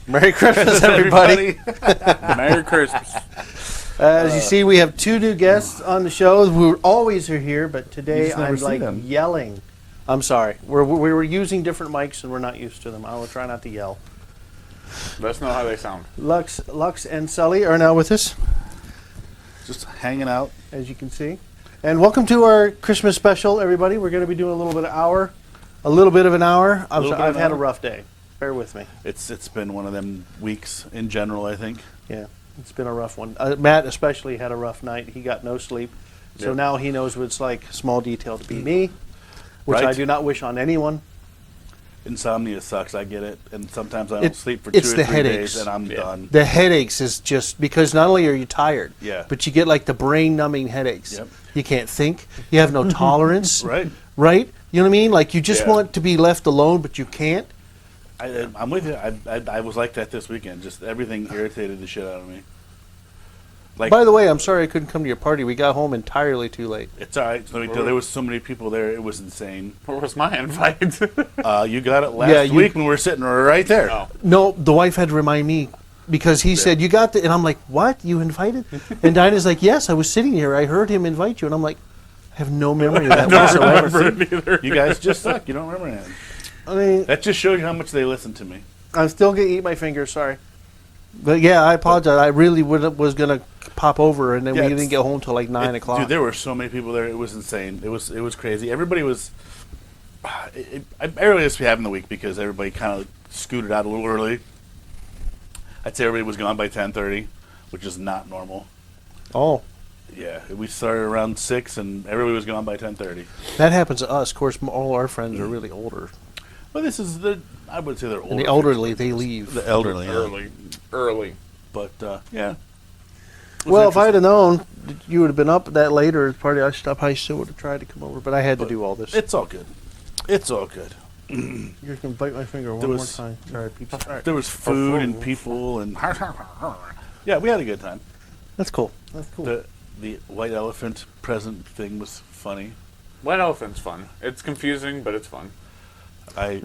Merry Christmas, everybody. Merry Christmas. As you see, we have two new guests on the show who always are here, but today just never I'm see like them. yelling. I'm sorry. We were using different mics and we're not used to them. I will try not to yell. Let us know how they sound. Lux and Sully are now with us, Just hanging out. as you can see. And welcome to our Christmas special, everybody. We're going to be doing a little bit of an hour. I've had a rough day. Bear with me. It's been one of them weeks in general, I think. Yeah, it's been a rough one. Matt especially had a rough night. He got no sleep. So Yep. now he knows what it's like, small detail to be me, which Right. I do not wish on anyone. Insomnia sucks, I get it. And sometimes I don't It- sleep for 2 it's or the 3 headaches. days and I'm done. The headaches is just because not only are you tired, Yeah. but you get like the brain numbing headaches. Yep. You can't think. You have no tolerance. Right. Right? You know what I mean? Like you just Yeah. want to be left alone, but you can't. I'm with you. I was like that this weekend. Just everything irritated the shit out of me. Like, By the way, I'm sorry I couldn't come to your party. We got home entirely too late. it's all right. So there was so many people there. It was insane. Where was my invite? You got it last Yeah, you- week when we were sitting right there. Oh. No, the wife had to remind me because he said, "You got the," and I'm like, "What? You invited?" And Dinah's like, "Yes, I was sitting here. I heard him invite you." And I'm like, I have no memory of that whatsoever. remember it either. You guys just suck. You don't remember anything. I mean, That just shows you how much they listen to me. I'm still going to eat my fingers, sorry. But yeah, I apologize. I really was going to pop over, and then Yeah, we it's- didn't get home till like 9 o'clock. Dude, there were so many people there. It was insane. It was crazy. Everybody was. I barely was having the week because everybody kind of scooted out a little early. I'd say everybody was gone by 10:30, which is not normal. Oh, Yeah, we started around 6, and everybody was gone by 10:30. that happens to us. Of course, all our friends are really older. But this is I would say they're older. And the elderly, they leave. The elderly, Early. But yeah. It was Well, if I had interesting. known that you would have been up that late or at the party, I probably still would have tried to come over. But I had to But do all this. It's all good. It's all good. You're going to bite my finger one There more was- time. Sorry, people. All right. There was food and people and yeah, we had a good time. That's cool. That's cool. The white elephant present thing was funny. White elephant's fun. It's confusing, but it's fun.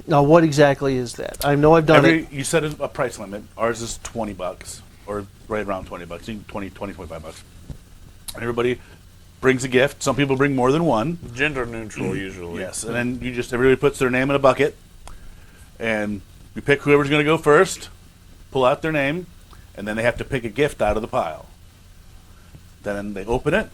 Now, what exactly is that? I know I've done it. You said a price limit. Ours is $20 or right around $20. 25 bucks. And everybody brings a gift. Some people bring more than one. Gender neutral, usually. Yes, and then everybody puts their name in a bucket, and you pick whoever's going to go first, pull out their name, and then they have to pick a gift out of the pile. Then they open it.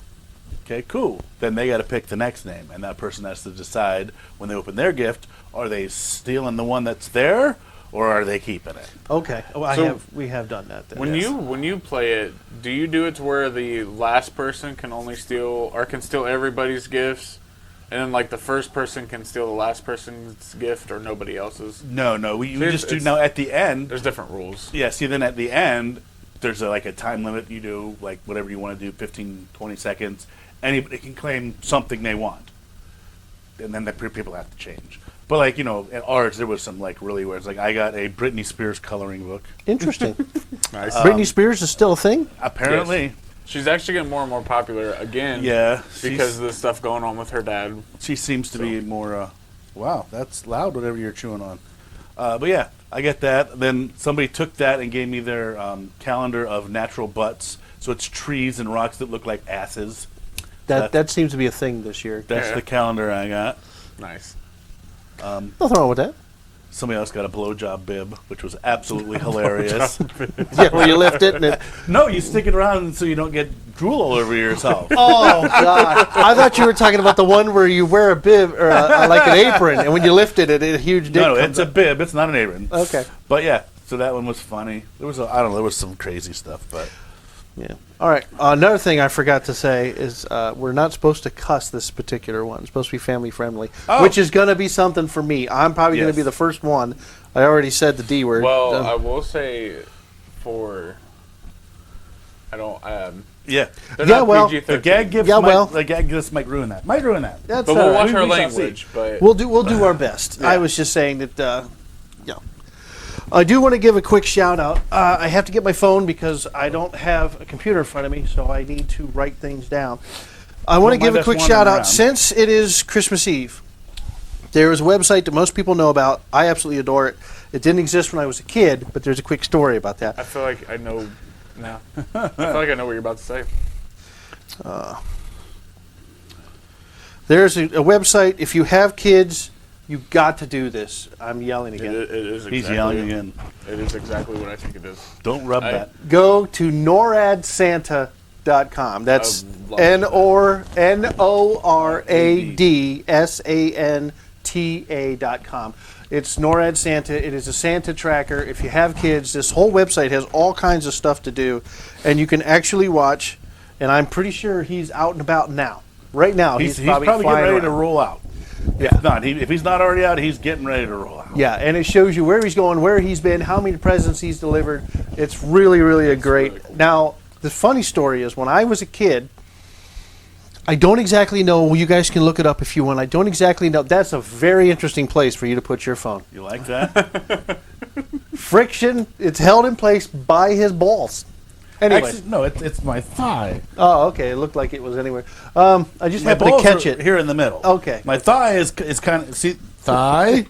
Okay, cool. Then they got to pick the next name, and that person has to decide when they open their gift: are they stealing the one that's there, or are they keeping it? Okay. Oh, So- we have done that then. When you play it, do you do it to where the last person can only steal or can steal everybody's gifts, and then like the first person can steal the last person's gift or nobody else's? No, we So just do it's- now at the end. There's different rules. Yeah, see, then at the end, there's a time limit. You do, like, whatever you want to do, 15, 20 seconds. Anybody can claim something they want. And then the people have to change. But, like, at ours, there was some, like, really weird. It's like, I got a Britney Spears coloring book. Interesting. Nice. Britney Spears is still a thing? Apparently, She's actually getting more and more popular again. yeah. Because of the stuff going on with her dad. She seems to be more, wow, that's loud, whatever you're chewing on. But, yeah, I get that. Then somebody took that and gave me their calendar of natural butts. So it's trees and rocks that look like asses. That seems to be a thing this year. That's Yeah. the calendar I got. Nice. Nothing wrong with that. Somebody else got a blowjob bib, which was absolutely hilarious. Yeah, where you lift it and it. No, you stick it around so you don't get drool all over yourself. Oh God! I thought you were talking about the one where you wear a bib or like an apron, and when you lift it, a huge dick. No, comes it's a up. bib. It's not an apron. Okay. But yeah, so that one was funny. There was I don't know, there was some crazy stuff, but Yeah. All right. Another thing I forgot to say is we're not supposed to cuss this particular one. It's supposed to be family friendly, which is going to be something for me. I'm probably going to be the first one. I already said the D word. Well, I will say I don't. yeah. They're Yeah, not well, PG-13. The gag gifts Yeah, well. the gag gifts might ruin that. Might ruin that. That's But all we'll right. watch our We shall language. But We'll do our best. Yeah. I was just saying that. Yeah. I do want to give a quick shout out. I have to get my phone because I don't have a computer in front of me, so I need to write things down. I want to Don't give mind a us quick wandering shout out around. since it is Christmas Eve. There is a website that most people know about. I absolutely adore it. It didn't exist when I was a kid, but there's a quick story about that. I feel like I know now. I feel like I know what you're about to say. There's a website. If you have kids, you got to do this. I'm yelling again. It is exactly, He's yelling again. It is exactly what I think it is. Don't rub that. Go to noradsanta.com. That's NORADSANTA.com. It's NORAD Santa. It is a Santa tracker. If you have kids, this whole website has all kinds of stuff to do, and you can actually watch. And I'm pretty sure he's out and about now. Right now, he's probably getting ready around. to roll out. Yeah. If he's not already out, he's getting ready to roll out. Yeah, and it shows you where he's going, where he's been, how many presents he's delivered. It's really, really a great. Really cool. Now, the funny story is when I was a kid, I don't exactly know. You guys can look it up if you want. I don't exactly know. That's a very interesting place for you to put your phone. You like that? Friction. It's held in place by his balls. Anyway. Actually, no, it's my thigh. Oh, okay. It looked like it was anywhere. I just My happened to balls catch are it. here in the middle. Okay. My thigh is kind of thigh.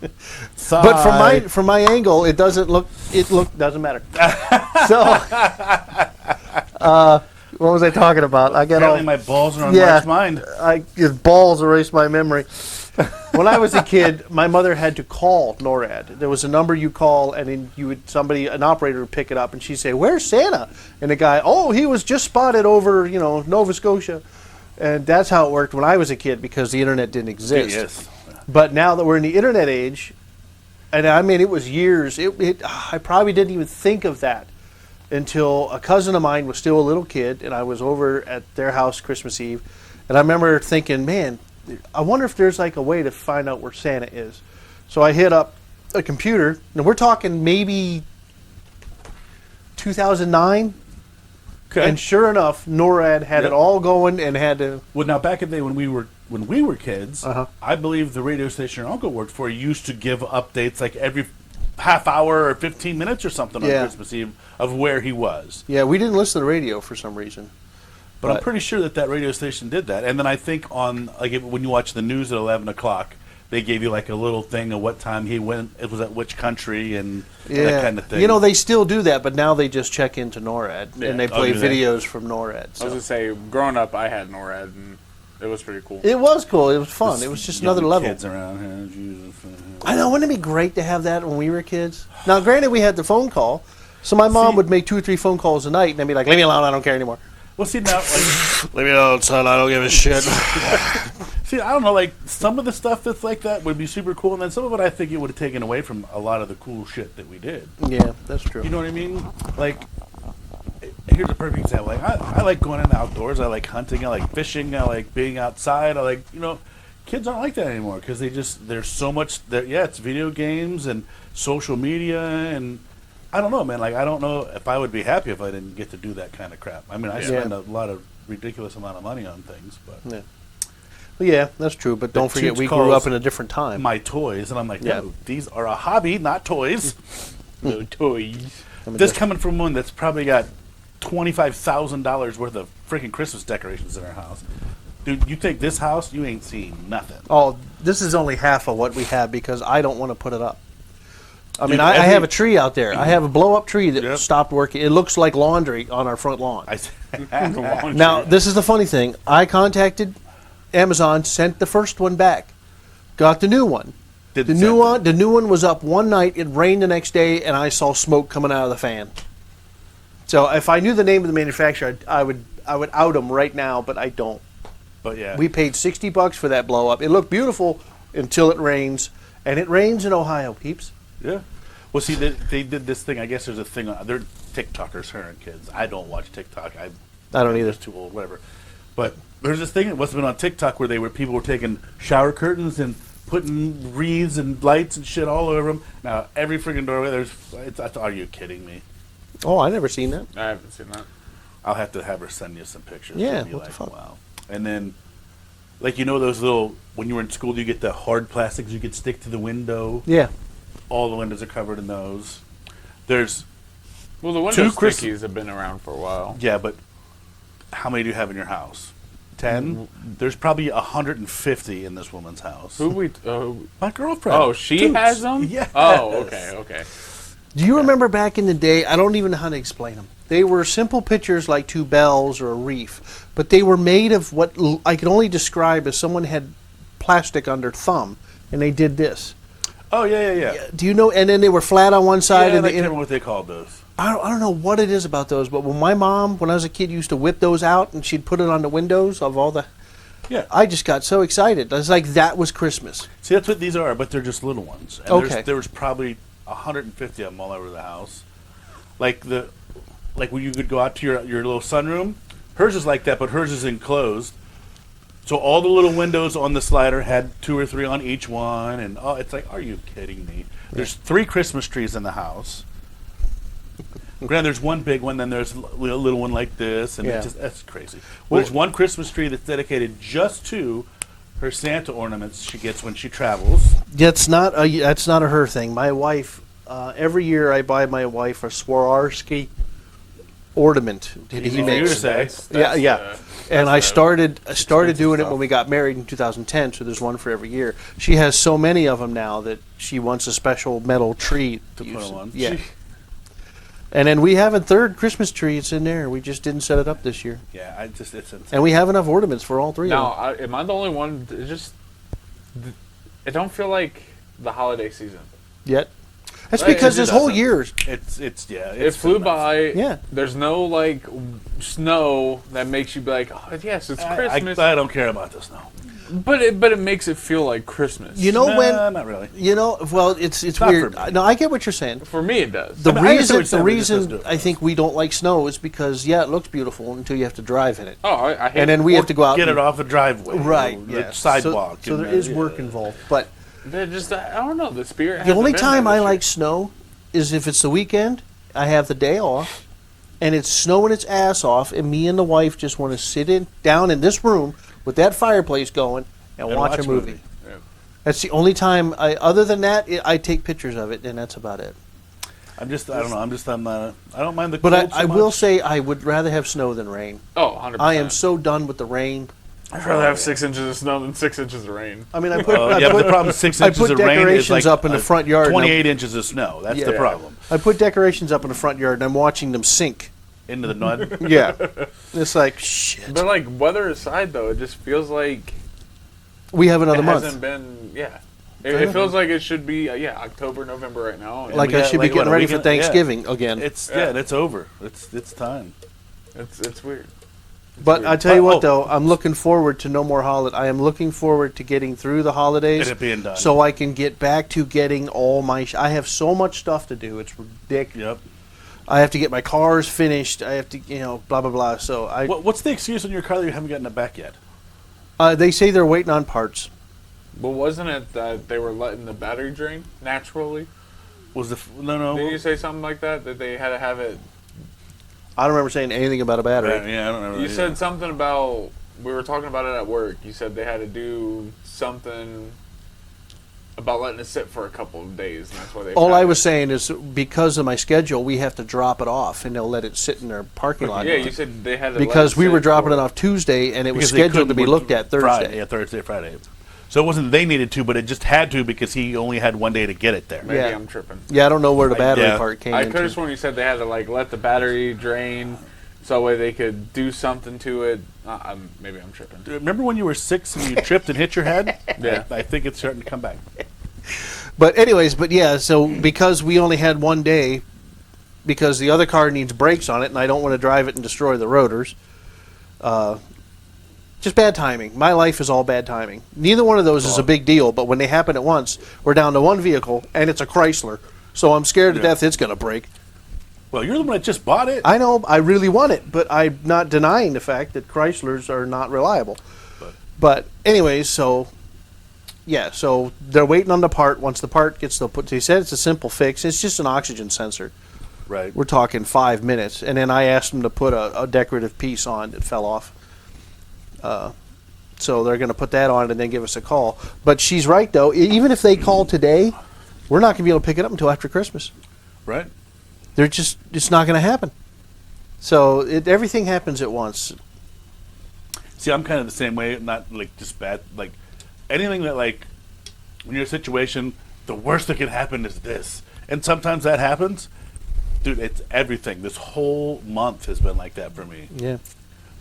But from my angle, it doesn't look. Doesn't matter. So, what was I talking about? I got Apparently all. my balls are on Yeah. Mark's mind. His balls erased my memory. When I was a kid, my mother had to call NORAD. There was a number you call, and then an operator would pick it up, and she'd say, "Where's Santa?" And the guy, "Oh, he was just spotted over, Nova Scotia." And that's how it worked when I was a kid because the internet didn't exist. Yes. But now that we're in the internet age, and I mean, it was years. I probably didn't even think of that until a cousin of mine was still a little kid, and I was over at their house Christmas Eve, and I remember thinking, man, I wonder if there's like a way to find out where Santa is. So I hit up a computer, and we're talking maybe 2009. Okay. And sure enough, NORAD had it all going and had to. Well, now back in the day when we were kids, I believe the radio station your uncle worked for used to give updates like every half hour or 15 minutes or something on Christmas Eve of where he was. Yeah, we didn't listen to the radio for some reason. But I'm pretty sure that radio station did that. And then I think when you watch the news at 11 o'clock, they gave you like a little thing of what time he went, it was at which country, and that kind of thing. They still do that, but now they just check into NORAD, and they play videos from NORAD. So. I was going to say, growing up, I had NORAD, and it was pretty cool. It was cool. It was fun. It was just another level. Kids around here, Jesus. I know. Wouldn't it be great to have that when we were kids? Now, granted, we had the phone call, so my mom would make 2 or 3 phone calls a night, and I'd be like, "Leave me alone. I don't care anymore." Well, see now, like, leave me alone, son. I don't give a shit. see, I don't know. Like some of the stuff that's like that would be super cool, and then some of it I think it would have taken away from a lot of the cool shit that we did. Yeah, that's true. You know what I mean? Like, here's a perfect example. Like, I like going in the outdoors. I like hunting. I like fishing. I like being outside. I like, kids aren't like that anymore because there's so much. It's video games and social media and. I don't know, man. Like, I don't know if I would be happy if I didn't get to do that kind of crap. I mean, I spend a lot of ridiculous amount of money on things, but yeah, that's true. But don't forget, we grew up in a different time. My toys, and I'm like, no, these are a hobby, not toys. No toys. This coming from one that's probably got $25,000 worth of freaking Christmas decorations in our house. Dude, you take this house, you ain't seen nothing. Oh, this is only half of what we have because I don't want to put it up. I mean, I have a tree out there. I have a blow-up tree that stopped working. It looks like laundry on our front lawn. Now, this is the funny thing. I contacted Amazon, sent the first one back, got the new one. The new one was up one night. It rained the next day, and I saw smoke coming out of the fan. So if I knew the name of the manufacturer, I would out them right now, but I don't. But yeah, we paid $60 for that blow-up. It looked beautiful until it rains, and it rains in Ohio, peeps. Yeah. Well, see, they did this thing. I guess there's a thing. They're TikTokers, her and kids. I don't watch TikTok. I don't either. It's too old, whatever. But there's this thing that must have been on TikTok where people were taking shower curtains and putting wreaths and lights and shit all over them. Now, every freaking doorway, are you kidding me? Oh, I never seen that. I haven't seen that. I'll have to have her send you some pictures. Yeah, what the fuck? Wow. And then, like, those little, when you were in school, you get the hard plastics you could stick to the window. Yeah. All the windows are covered in those. There's the window stickies have been around for a while. Yeah, but how many do you have in your house? 10. There's probably 150 in this woman's house. Who we? My girlfriend. Oh, she Toots. has them. Yes. Oh, okay. Do you remember back in the day? I don't even know how to explain them. They were simple pictures like two bells or a reef, but they were made of what I could only describe as someone had plastic on their thumb, and they did this. Oh, yeah. Do you know? And then they were flat on one side. Yeah, and I can't remember what they called those. I don't know what it is about those, but when my mom, when I was a kid, used to whip those out, and she'd put it on the windows of all the... Yeah. I just got so excited. I was like, that was Christmas. See, that's what these are, but they're just little ones. And Okay. there was probably 150 of them all over the house. Like when you could go out to your little sunroom, hers is like that, but hers is enclosed. So all the little windows on the slider had 2 or 3 on each one, and it's like, are you kidding me? There's 3 Christmas trees in the house. Granted, there's one big one, then there's a little one like this, and that's crazy. Well, there's one Christmas tree that's dedicated just to her Santa ornaments she gets when she travels. That's not a her thing. My wife, every year I buy my wife a Swarovski ornament that he makes. Yeah. And I started doing it when we got married in 2010. So there's one for every year. She has so many of them now that she wants a special metal tree to put on. Yeah. And then we have a third Christmas tree. It's in there. We just didn't set it up this year. Yeah, it's insane. And we have enough ornaments for all 3 Now, of them. am I the only one? It don't feel like the holiday season. Yet. That's because this whole year... It flew by. Yeah. There's no, snow that makes you be like, oh, yes, it's Christmas. I don't care about the snow. But it makes it feel like Christmas. You know when? Not really. You know, well, it's Not weird. for me. No, I get what you're saying. For me, it does. The I understand what you're saying, but it reason just doesn't do it I think we don't like snow is because it looks beautiful until you have to drive in it, Oh, I hate and then we have to go out Get and, it off the driveway. right, The yeah, sidewalk. So there is work involved, but They're just, I don't know. The spirit. the hasn't only been time there I this like year. snow is if it's the weekend. I have the day off, and it's snowing its ass off, and me and the wife just want to sit down in this room with that fireplace going and watch a movie. Yeah. That's the only time. Other than that, I take pictures of it, and that's about it. I don't know. I don't mind the But cold I so will much. say I would rather have snow than rain. Oh, 100%. I am so done with the rain. I'd rather have 6 inches of snow than 6 inches of rain. I mean, I put but the problem is 6 I inches put of rain is decorations like up in the front yard. 28 inches of snow. That's the Yeah. problem. I put decorations up in the front yard, and I'm watching them sink. Into the mud. Yeah, it's like shit. But weather aside, though, it just feels like We have another it month. hasn't been. Yeah, it feels like it should be. October, November right now. Like we I got, should be like, what, getting a ready week for and- yeah. Thanksgiving again. It's over. It's time. It's weird. But I tell you what, Oh. though, I'm looking forward to no more holiday. I am looking forward to getting through the holidays, And it being done. so I can get back to getting all my. I have so much stuff to do. It's ridiculous. Yep. I have to get my cars finished. I have to, blah blah blah. So What's the excuse on your car that you haven't gotten it back yet? they say they're waiting on parts. But wasn't it that they were letting the battery drain naturally? Was the no? Did you say something like that? That they had to have it. I don't remember saying anything about a battery. Yeah, I don't know. You said something about. We were talking about it at work. You said they had to do something about letting it sit for a couple of days, and that's why they. All I was saying is because of my schedule, we have to drop it off, and they'll let it sit in their parking lot. Yeah, you said they had to. Because let it we were sit dropping for- it off Tuesday, and it was Because they scheduled to couldn't be work looked at Thursday. Friday, Thursday, Friday. So it wasn't they needed to, but it just had to because he only had one day to get it there. Maybe Yeah. I'm tripping. Yeah, I don't know where the battery yeah. part came I into. could have sworn you said they had to let the battery drain, so that way they could do something to it. Maybe I'm tripping. Remember when you were 6 and you tripped and hit your head? Yeah. I think it's starting to come back. But anyways, so because we only had one day, because the other car needs brakes on it, and I don't want to drive it and destroy the rotors. Just bad timing. My life is all bad timing. Neither one of those is a big deal, but when they happen at once, we're down to one vehicle, and it's a Chrysler. So I'm scared to death it's going to break. Well, you're the one that just bought it. I know, I really want it, but I'm not denying the fact that Chryslers are not reliable. But anyways, so they're waiting on the part. Once the part gets put, they said it's a simple fix. It's just an oxygen sensor. Right. We're talking 5 minutes, and then I asked them to put a decorative piece on that fell off. So they're going to put that on and then give us a call. But she's right, though. Even if they call today, we're not going to be able to pick it up until after Christmas. Right. It's not going to happen. So everything happens at once. See, I'm kind of the same way. Not like just bad. Like anything that like when you're in a situation, the worst that can happen is this, and sometimes that happens. Dude, it's everything. This whole month has been like that for me. Yeah.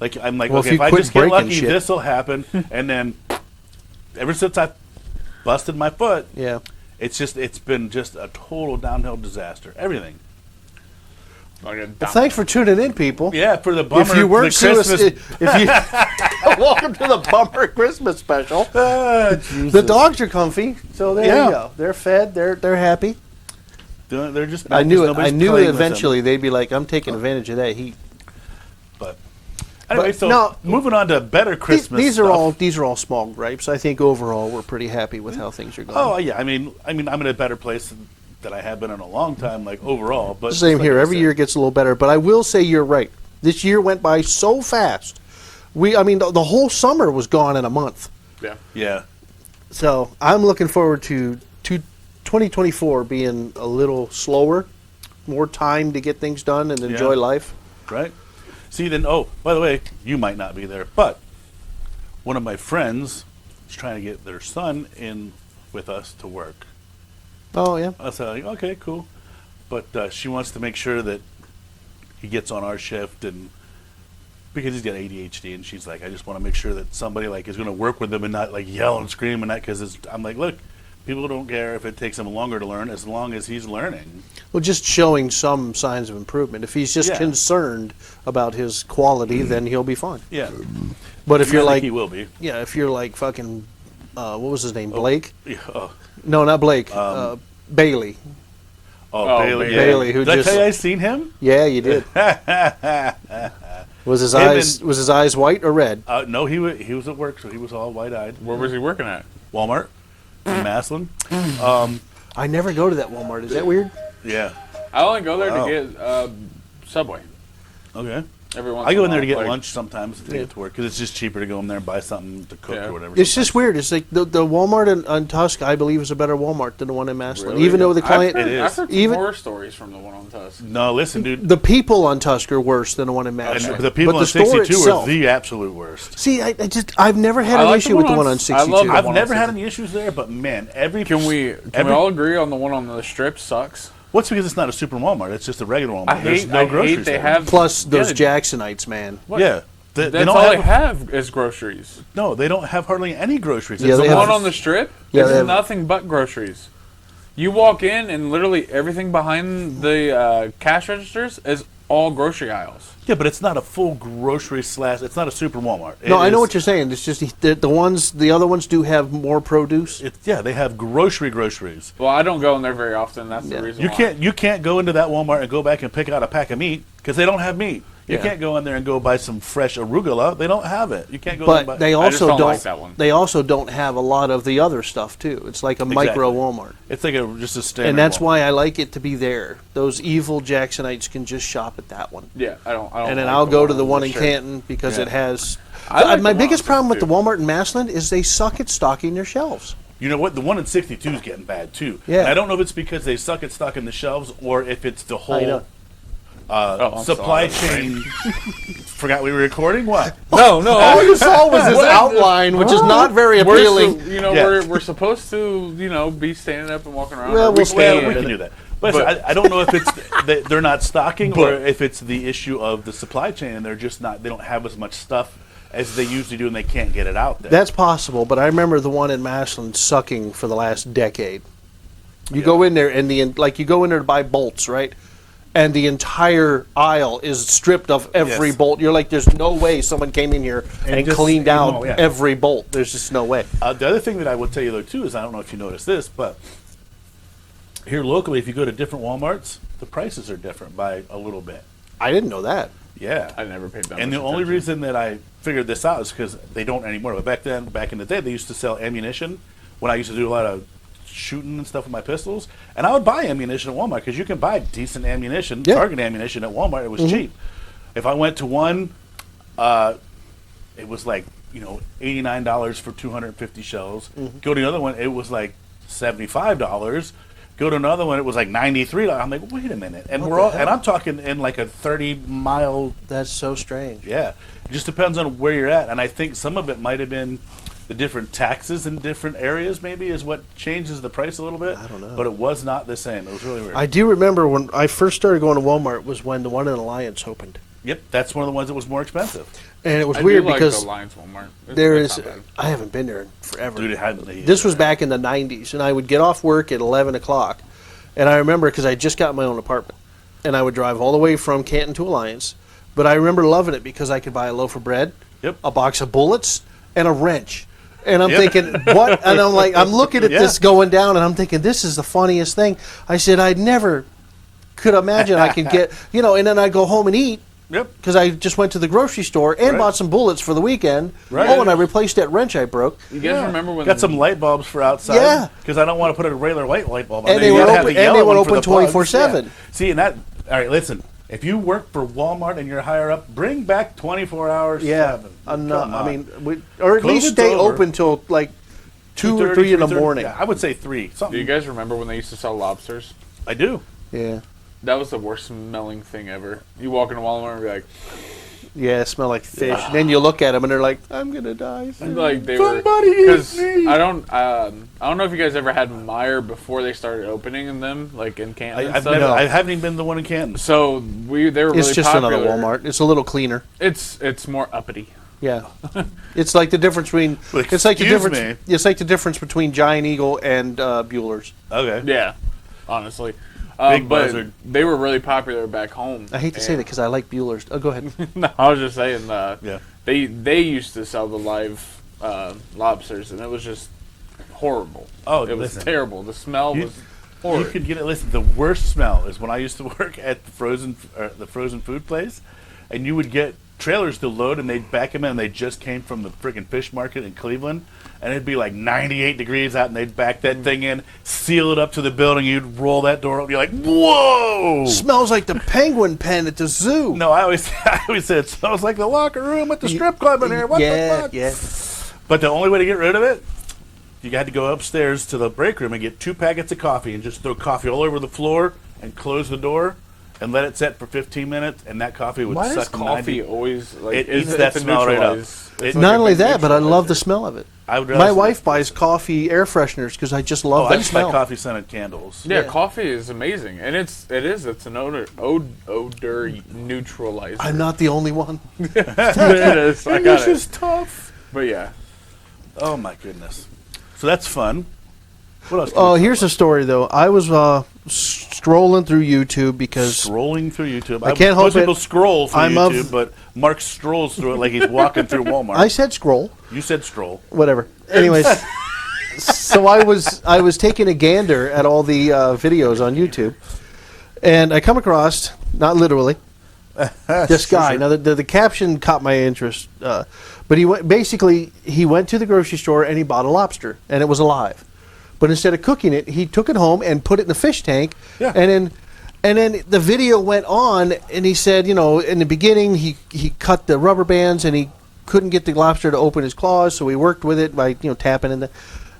Like I'm like, Well, okay, if I quit just get breaking lucky, shit. this will happen. And then ever since I busted my foot, Yeah. it's been just a total downhill disaster. Everything. Well, thanks for tuning in, people. Yeah, for the bummer. If you weren't the Christmas, if you welcome to the bummer Christmas special. Jesus. The dogs are comfy, so there Yeah. you go. They're fed. They're happy. They're just. I knew it. nobody's I knew playing with them. eventually they'd be like, "I'm taking advantage of that heat." But anyway, But so no, moving on to better Christmas. These are stuff. these are all small gripes. I think overall we're pretty happy with how things are going. Oh yeah, I mean, I'm in a better place than I have been in a long time, like overall. But Same like here. I Every said, year gets a little better, but I will say you're right. This year went by so fast. The whole summer was gone in a month. Yeah. Yeah. So I'm looking forward to 2024 being a little slower, more time to get things done and enjoy Yeah. life. Right. See, then. Oh, by the way, you might not be there, but one of my friends is trying to get their son in with us to work. Oh yeah. I was like, okay, cool. But she wants to make sure that he gets on our shift, and because he's got ADHD, and she's like, I just want to make sure that somebody like is going to work with him and not like yell and scream and that. Because I'm like, look, people don't care if it takes him longer to learn, as long as he's learning. Well, just showing some signs of improvement. If he's just Yeah. concerned about his quality, then he'll be fine. Yeah. But if I you're think like, he will be. yeah, if you're like fucking, what was his name? Blake? Yeah. Oh, No, not Blake. Bailey. Bailey. Yeah. Bailey, who Did just- I tell you I seen him? Yeah, you did. Was his Him eyes white or red? No, he was at work, so he was all wide-eyed. Where was he working at? Walmart in Maslin. I never go to that Walmart. Is that weird? Yeah. I only go there Wow. to get Subway. Okay. Every once I go a in there to while, get like- lunch sometimes to get to work because it's just cheaper to go in there and buy something to cook Yeah. or whatever. It's just weird. It's like the Walmart in Tusk, I believe, is a better Walmart than the one in Maslin. Really? Even though the client, It is. I've heard some even- horror stories from the one on Tusk. No, listen, dude. the people on Tusk are worse than the one in And Maslin. the people but on the store 62 itself. are the absolute worst. See, I've never had I an like issue the with one the one on- on I 62. love the I've one never on had any issues there, but man, Can we all agree on the one on the strip sucks? What's because it's not a super Walmart? It's just a regular Walmart. I There's hate. no I groceries hate they there. have. Plus those yeah, Jacksonites, man. what? Yeah. They That's don't all they have, have is groceries. No, they don't have hardly any groceries. Yeah, It's they The have- one on the strip Yeah, they is have- nothing but groceries. You walk in and literally everything behind the cash registers is all grocery aisles. Yeah, but it's not a full grocery / it's not a super Walmart. No, I know is- what you're saying. It's just the other ones do have more produce. Yeah, they have groceries. Well, I don't go in there very often. That's Yeah. the reason. You why. can't go into that Walmart and go back and pick out a pack of meat because they don't have meat. You Yeah. can't go in there and go buy some fresh arugula. They don't have it. You can't go there and buy. But they I just also don't like that one. They also don't have a lot of the other stuff too. It's like a micro Exactly. Walmart, It's like just a standard. and that's Walmart. why I like it to be there. Those evil Jacksonites can just shop at that one, Yeah, I don't. and then like I'll the go to the on one in strip. Canton because Yeah. it has. I like My the one biggest on problem with the 62. Walmart in Maslin is they suck at stocking their shelves. You know what? The one in 62 is getting bad too. Yeah. And I don't know if it's because they suck at stocking the shelves or if it's the I whole know. I'm supply sorry. chain. Forgot we were recording. What? No, All no. you saw was his outline, which is not very appealing. Yeah. We're supposed to be standing up and walking around. Well, Or we'll Well, stand we in can it. do that. But, But- I don't know if it's that they're not stocking or But- if it's the issue of the supply chain and they're just not. They don't have as much stuff as they usually do and they can't get it out there. That's possible, but I remember the one in Maslin sucking for the last decade. You go in there and you go in there to buy bolts, right? And the entire aisle is stripped of every Yes. bolt. You're like, there's no way someone came in here and just- cleaned out no, yeah. every bolt. There's just no way. The other thing that I will tell you though too is I don't know if you noticed this, but here locally, if you go to different WalMarts, the prices are different by a little bit. I didn't know that. Yeah. I never paid that. And the much only attention. reason that I figured this out is because they don't anymore. But back in the day, they used to sell ammunition when I used to do a lot of shooting and stuff with my pistols. And I would buy ammunition at Walmart because you can buy decent ammunition, Yeah. target ammunition at Walmart. It was cheap. If I went to one, it was like, $89 for 250 shells. Go to the other one, it was like $75. Go to another one, it was like $93. I'm like, wait a minute, and What the hell? I'm talking in like a 30-mile. That's so strange. Yeah, it just depends on where you're at, and I think some of it might have been the different taxes in different areas. Maybe is what changes the price a little bit. I don't know. But it was not the same. It was really weird. I do remember when I first started going to Walmart was when the one in Alliance opened. Yep, that's one of the ones that was more expensive. And it was I weird do like because the Alliance Walmart. there It's is. not bad. I haven't been there in forever. Dude, This was back in the 90s, and I would get off work at 11 o'clock. And I remember because I just got my own apartment. And I would drive all the way from Canton to Alliance. But I remember loving it because I could buy a loaf of bread, Yep. a box of bullets, and a wrench. And I'm Yep. thinking, what? And I'm like, I'm looking at Yeah. this going down, and I'm thinking, this is the funniest thing. I said, I never could imagine I could get, and then I'd go home and eat. Yep. Because I just went to the grocery store and Right. bought some bullets for the weekend. Right. Oh, and I replaced that wrench I broke. You guys remember when Got some light bulbs for outside? Yeah. Because I don't want to put a regular white light bulb on And there. they You were gotta have open- the and they yellow were one for open the plugs. 24/7. Yeah. See, and that. All right, listen. If you work for Walmart and you're higher up, bring back 24 hours. Yeah, 7. no, Come I on. mean, or at least COVID's stay over. open till like 2 or 2:30, 3 in the 3:30. morning. Yeah, I would say 3. Do Something. you guys remember when they used to sell lobsters? I do. Yeah, That was the worst smelling thing ever. You walk into Walmart and be like, yeah, smell like fish. And then you look at them and they're like, "I'm gonna die soon." like they Somebody were eat because me. I don't know if you guys ever had Meyer before they started opening in them, like in Canton. and I've stuff. never, No. I haven't even been the one in Canton. So they were really It's just popular. another Walmart. It's a little cleaner. It's more uppity. Yeah, it's like the difference between. Well, It's like the excuse difference. me. It's like the difference between Giant Eagle and Bueller's. Okay. Yeah, honestly. Big but buzzard. they were really popular back home. I hate to say that because I like Bueller's. Oh, go ahead. No, I was just saying. Yeah. They used to sell the live lobsters, and it was just horrible. Oh, it was listen. terrible. The smell You- was You horrid. could get it. Listen, the worst smell is when I used to work at the frozen food place, and you would get trailers to load, and they'd back them in, and they just came from the friggin' fish market in Cleveland, and it'd be like 98 degrees out, and they'd back that thing in, seal it up to the building, you'd roll that door up, you're like, whoa! Smells like the penguin pen at the zoo. No, I always say it smells like the locker room at the strip club in here. What yeah, the fuck? yeah. But the only way to get rid of it, you had to go upstairs to the break room and get 2 packets of coffee and just throw coffee all over the floor and close the door and let it set for 15 minutes, and that coffee would Why suck does coffee 90. always like It it's- eats that it's a smell right up. neutralize- It- it's Not like Not a only big that, but I love the neutralizer. smell of it. I would My rather- wife buys coffee air fresheners because I just love Oh, I that just buy smell. coffee scented candles. Yeah, Yeah. coffee is amazing, and it's an odor neutralizer. I'm not the only one. There it is. I got This it. is tough. But yeah, Oh my goodness. So that's fun. What else? Oh, here's a story though. I was scrolling through YouTube because Strolling through YouTube. I can't help most people it. scroll through I'm of- YouTube, but Mark strolls through it like he's walking through Walmart. I said scroll. You said stroll. Whatever. Anyways, so I was taking a gander at all the videos on YouTube, and I come across, not literally, this guy. Sure. Now the caption caught my interest, but he went to the grocery store and he bought a lobster, and it was alive. But instead of cooking it, he took it home and put it in the fish tank, Yeah. and then the video went on, and he said, in the beginning he cut the rubber bands and he couldn't get the lobster to open his claws, so he worked with it by tapping in the.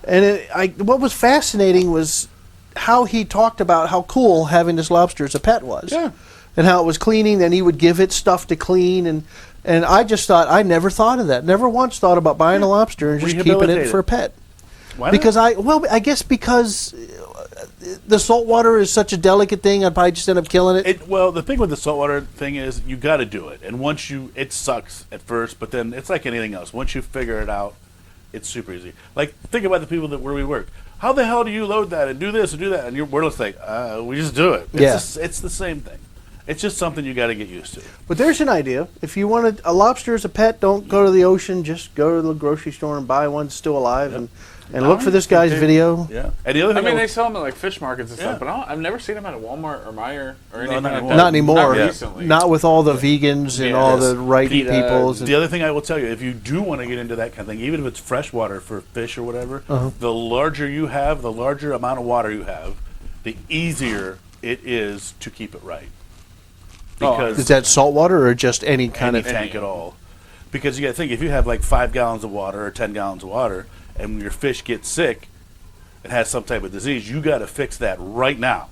And what was fascinating was how he talked about how cool having this lobster as a pet was, Yeah. and how it was cleaning. Then he would give it stuff to clean, and I just thought I never thought of that. Never once thought about buying a lobster and just keeping Rehabilitate it for a it. pet. Why not? Because I guess because the salt water is such a delicate thing, I'd probably just end up killing it. Well, the thing with the saltwater thing is you got to do it, and once it sucks at first, but then it's like anything else. Once you figure it out, it's super easy. Like think about the people where we work. How the hell do you load that and do this and do that? And we're just like, we just do it. It's the same thing. It's just something you got to get used to. But there's an idea. If you wanted a lobster as a pet, don't go to the ocean. Just go to the grocery store and buy one still alive, and look for this guy's video. Yeah. And the other thing, they sell them at like fish markets and stuff, Yeah. but I've never seen them at a Walmart or Meijer or No, anything not like anymore. that. Not anymore. Not Yeah. recently. Not with all the vegans and Yeah, all yes. the right PETA, peoples. the other thing I will tell you, if you do want to get into that kind of thing, even if it's freshwater for fish or whatever, the larger you have, the larger amount of water you have, the easier it is to keep it right. Because Is that salt water or just any kind any of tank at all. Because you got to think, if you have like 5 gallons of water or 10 gallons of water, and your fish get sick, and has some type of disease, you got to fix that right now.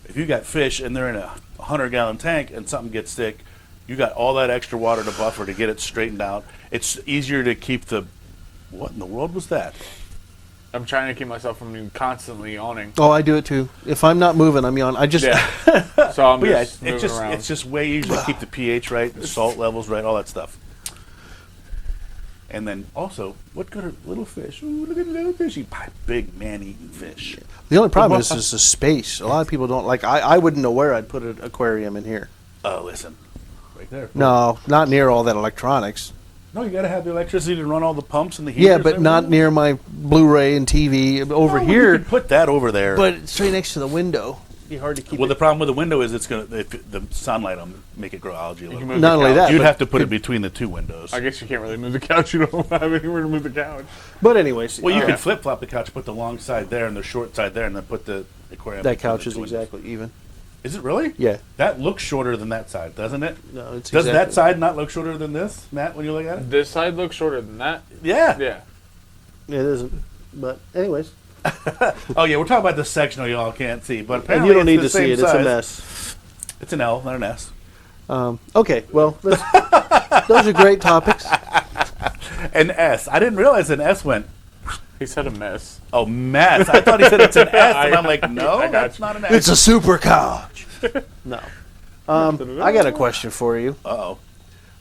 If you got fish and they're in a 100-gallon tank and something gets sick, you got all that extra water to buffer to get it straightened out. It's easier to keep the... What in the world was that? I'm trying to keep myself from constantly yawning. Oh, I do it too. If I'm not moving, I'm yawning. I just... Yeah. So I'm But yeah, just moving around. it's just way easier to keep the pH right, the salt levels right, all that stuff. And then also, what good are little fish? Ooh, look at the little fish. You buy big man-eating fish. The only problem is the space. A lot of people don't like... I wouldn't know where I'd put an aquarium in here. Oh, listen. Right there. No, not near all that electronics. No, you got to have the electricity to run all the pumps and the heaters. Yeah, but and not everything. near my Blu-ray and TV over No, here. You could put that over there. But it's right next to the window. It'd be hard to keep well, it. the problem with the window is the sunlight will make it grow algae a You little can bit. move Not the only couch. that, You'd but have to put it could- between the two windows. I guess you can't really move the couch. You don't have anywhere to move the couch. But anyways, Well, you uh, could flip-flop the couch, put the long side there and the short side there, and then put the aquarium that between couch the is two windows. exactly even. Is it really? Yeah. That looks shorter than that side, doesn't it? No, it's Does exactly. that side not look shorter than this, Matt, when you look at it? This side looks shorter than that. Yeah. Yeah. It isn't. But anyways, Oh, yeah, we're talking about the sectional y'all can't see, but and apparently you don't need to it's the see same it. It's a size. mess. It's an L, not an S. Okay, well, those are great topics. An S. I didn't realize an S went, He said a mess. oh, mess. I thought he said it's an S, and I'm like, no, I got that's you. not an S. It's a super couch. No. I got a question for you. Uh-oh.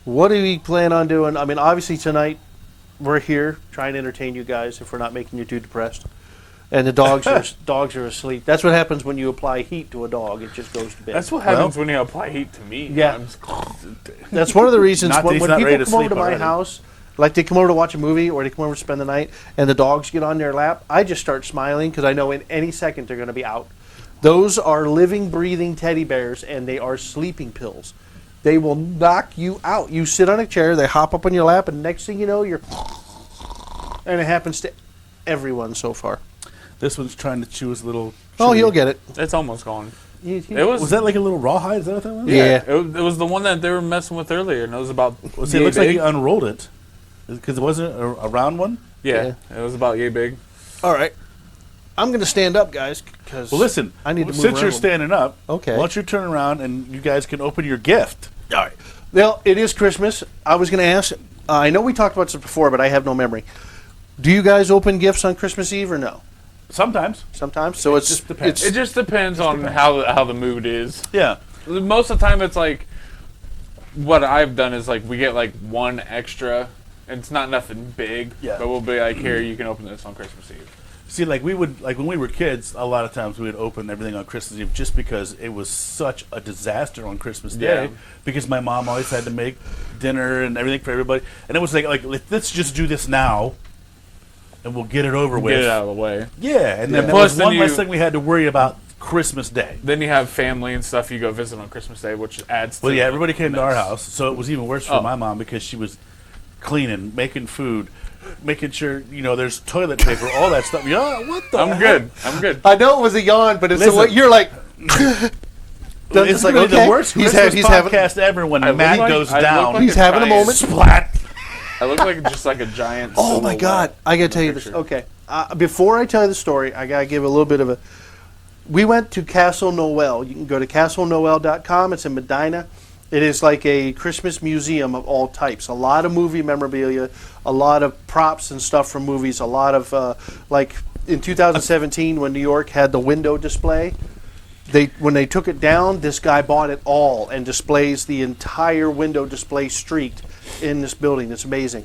What do we plan on doing? I mean, obviously tonight we're here trying to entertain you guys if we're not making you too depressed. And the dogs are asleep. That's what happens when you apply heat to a dog. It just goes to bed. That's what happens when you apply heat to me. Yeah. I'm just- That's one of the reasons Not that when he's when not ready people to come over sleep to my already. house, like they come over to watch a movie or they come over to spend the night, and the dogs get on their lap, I just start smiling because I know in any second they're going to be out. Those are living, breathing teddy bears, and they are sleeping pills. They will knock you out. You sit on a chair, they hop up on your lap, and next thing you know, you're... And it happens to everyone so far. This one's trying to chew his little... Oh, chewy- he'll get it. It's almost gone. He- It was. Was that like a little rawhide? Is that what that was? Yeah. It was the one that they were messing with earlier, and it was about. Well, see, it yay looks like big. he unrolled it. Because it wasn't a round one? Yeah, it was about yay big. All right. I'm going to stand up, guys, because Well, listen. I need to move Since around you're a little. standing up, Okay. why don't you turn around and you guys can open your gift? All right. Well, it is Christmas. I was going to ask. I know we talked about this before, but I have no memory. Do you guys open gifts on Christmas Eve or no? Sometimes. Sometimes. So it's just depends. It just depends on how the mood is. Yeah. Most of the time, it's like what I've done is like we get like one extra. And it's not nothing big, Yeah. but we'll be like, here, you can open this on Christmas Eve. See, like we would, like when we were kids, a lot of times we would open everything on Christmas Eve just because it was such a disaster on Christmas Day. Yeah. Because my mom always had to make dinner and everything for everybody, and it was like let's just do this now, and we'll get it over with. Get it out of the way. Yeah, and then that Plus, was then one less you- thing we had to worry about Christmas Day. Then you have family and stuff you go visit on Christmas Day, which adds to Well, yeah, the everybody came to our mess. house, so it was even worse for Oh. my mom because she was cleaning, making food, making sure there's toilet paper, all that stuff. Yeah, what the? I'm heck? good. I'm good. I know it was a yawn, but it's Listen. the way you're like. It's like okay. the worst He's Christmas having- podcast ever when look Matt like- goes I look down. like He's having a giant- moment. Splat. I look like just like a giant. Oh my silhouette God! I gotta in the tell you this. picture. Okay, before I tell you the story, I gotta give a little bit of a. We went to Castle Noel. You can go to castlenoel.com. It's in Medina. It is like a Christmas museum of all types. A lot of movie memorabilia, a lot of props and stuff from movies. A lot of like in 2017 when New York had the window display. When they took it down, this guy bought it all and displays the entire window display street in this building. It's amazing.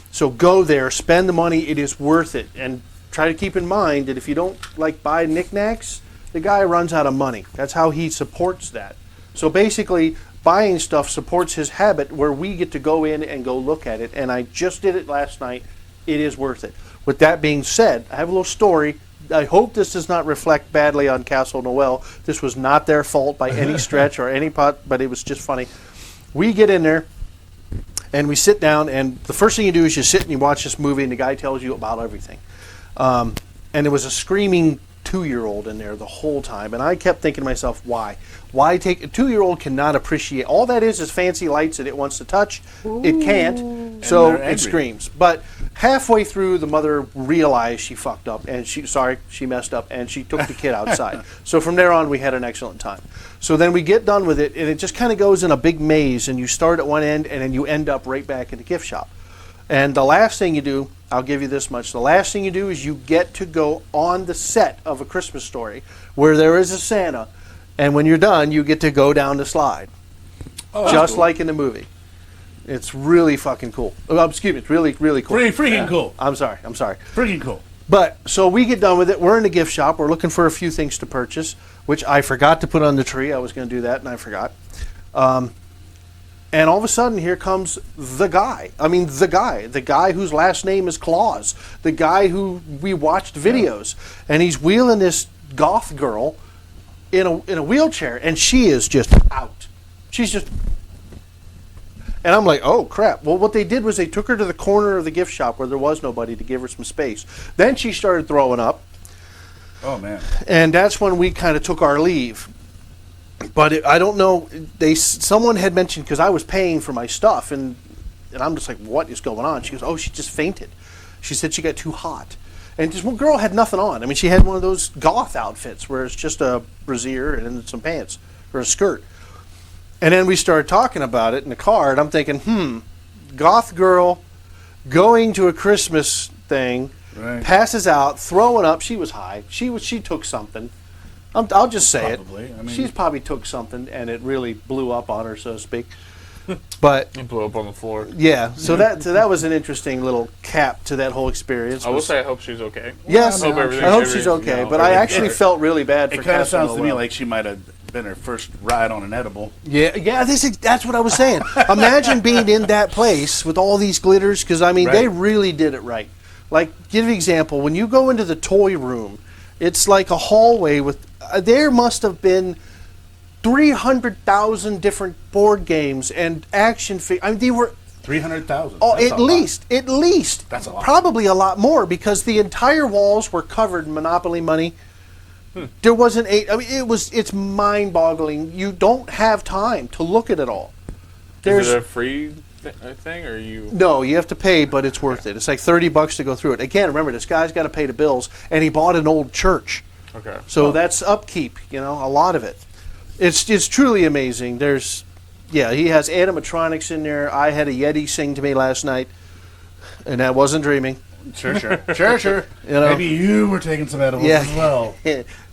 So go there, spend the money. It is worth it. And try to keep in mind that if you don't like buy knickknacks, the guy runs out of money. That's how he supports that. So basically, buying stuff supports his habit where we get to go in and go look at it. And I just did it last night. It is worth it. With that being said, I have a little story. I hope this does not reflect badly on Castle Noel. This was not their fault by any stretch or any pot, but it was just funny. We get in there and we sit down, and the first thing you do is you sit and you watch this movie, and the guy tells you about everything. And there was a screaming 2-year-old in there the whole time, and I kept thinking to myself, why? Why take a 2-year-old cannot appreciate all that is fancy lights that it wants to touch. It can't, so they're it angry. screams. But Halfway through, the mother realized she fucked up, and she messed up, and she took the kid outside. So from there on, we had an excellent time. So then we get done with it, and it just kind of goes in a big maze, and you start at one end, and then you end up right back in the gift shop. And the last thing you do, I'll give you this much, the last thing you do is you get to go on the set of A Christmas Story, where there is a Santa, and when you're done, you get to go down the slide. Oh, just cool. like in the movie. It's really fucking cool. Excuse me, it's really, really cool. Freaking cool. I'm sorry. Freaking cool. But, so we get done with it. We're in the gift shop. We're looking for a few things to purchase, which I forgot to put on the tree. I was going to do that, and I forgot. And all of a sudden, here comes the guy. I mean, the guy whose last name is Claus, the guy who we watched videos, and he's wheeling this goth girl in a wheelchair, and she is just out. She's just... And I'm like, oh, crap. Well, what they did was they took her to the corner of the gift shop where there was nobody to give her some space. Then she started throwing up. Oh, man. And that's when we kind of took our leave. But I don't know. Someone had mentioned, because I was paying for my stuff, and I'm just like, what is going on? She goes, oh, she just fainted. She said she got too hot. And this one girl had nothing on. I mean, she had one of those goth outfits where it's just a brassiere and then some pants or a skirt. And then we started talking about it in the car, and I'm thinking, goth girl going to a Christmas thing, right. Passes out, throwing up. She was high. She took something. I'll just say Probably. it. I mean, She's probably took something, and it really blew up on her, so to speak. But It blew up on the floor. yeah, so that was an interesting little cap to that whole experience. I will say I hope she's okay. Yes, I hope I hope she's okay. But I actually felt really bad for it kind of Catherine sounds to me Noel. like she might have been her first ride on an edible. Yeah, that's what I was saying. Imagine being in that place with all these glitters, because, I mean, they really did it right. Like, give an example. When you go into the toy room, it's like a hallway with, there must have been 300,000 different board games and action figures. I mean, they were... 300,000. Oh, at least. That's a lot. Probably a lot more, because the entire walls were covered in Monopoly money. There wasn't it's mind-boggling. You don't have time to look at it all. Is it a free thing, or you? No, you have to pay, but it's worth it. It's like $30 to go through it. Again, remember, this guy's got to pay the bills, and he bought an old church. Okay. So that's upkeep, a lot of it. It's truly amazing. He has animatronics in there. I had a Yeti sing to me last night, and I wasn't dreaming. Sure. Maybe you were taking some edibles as well.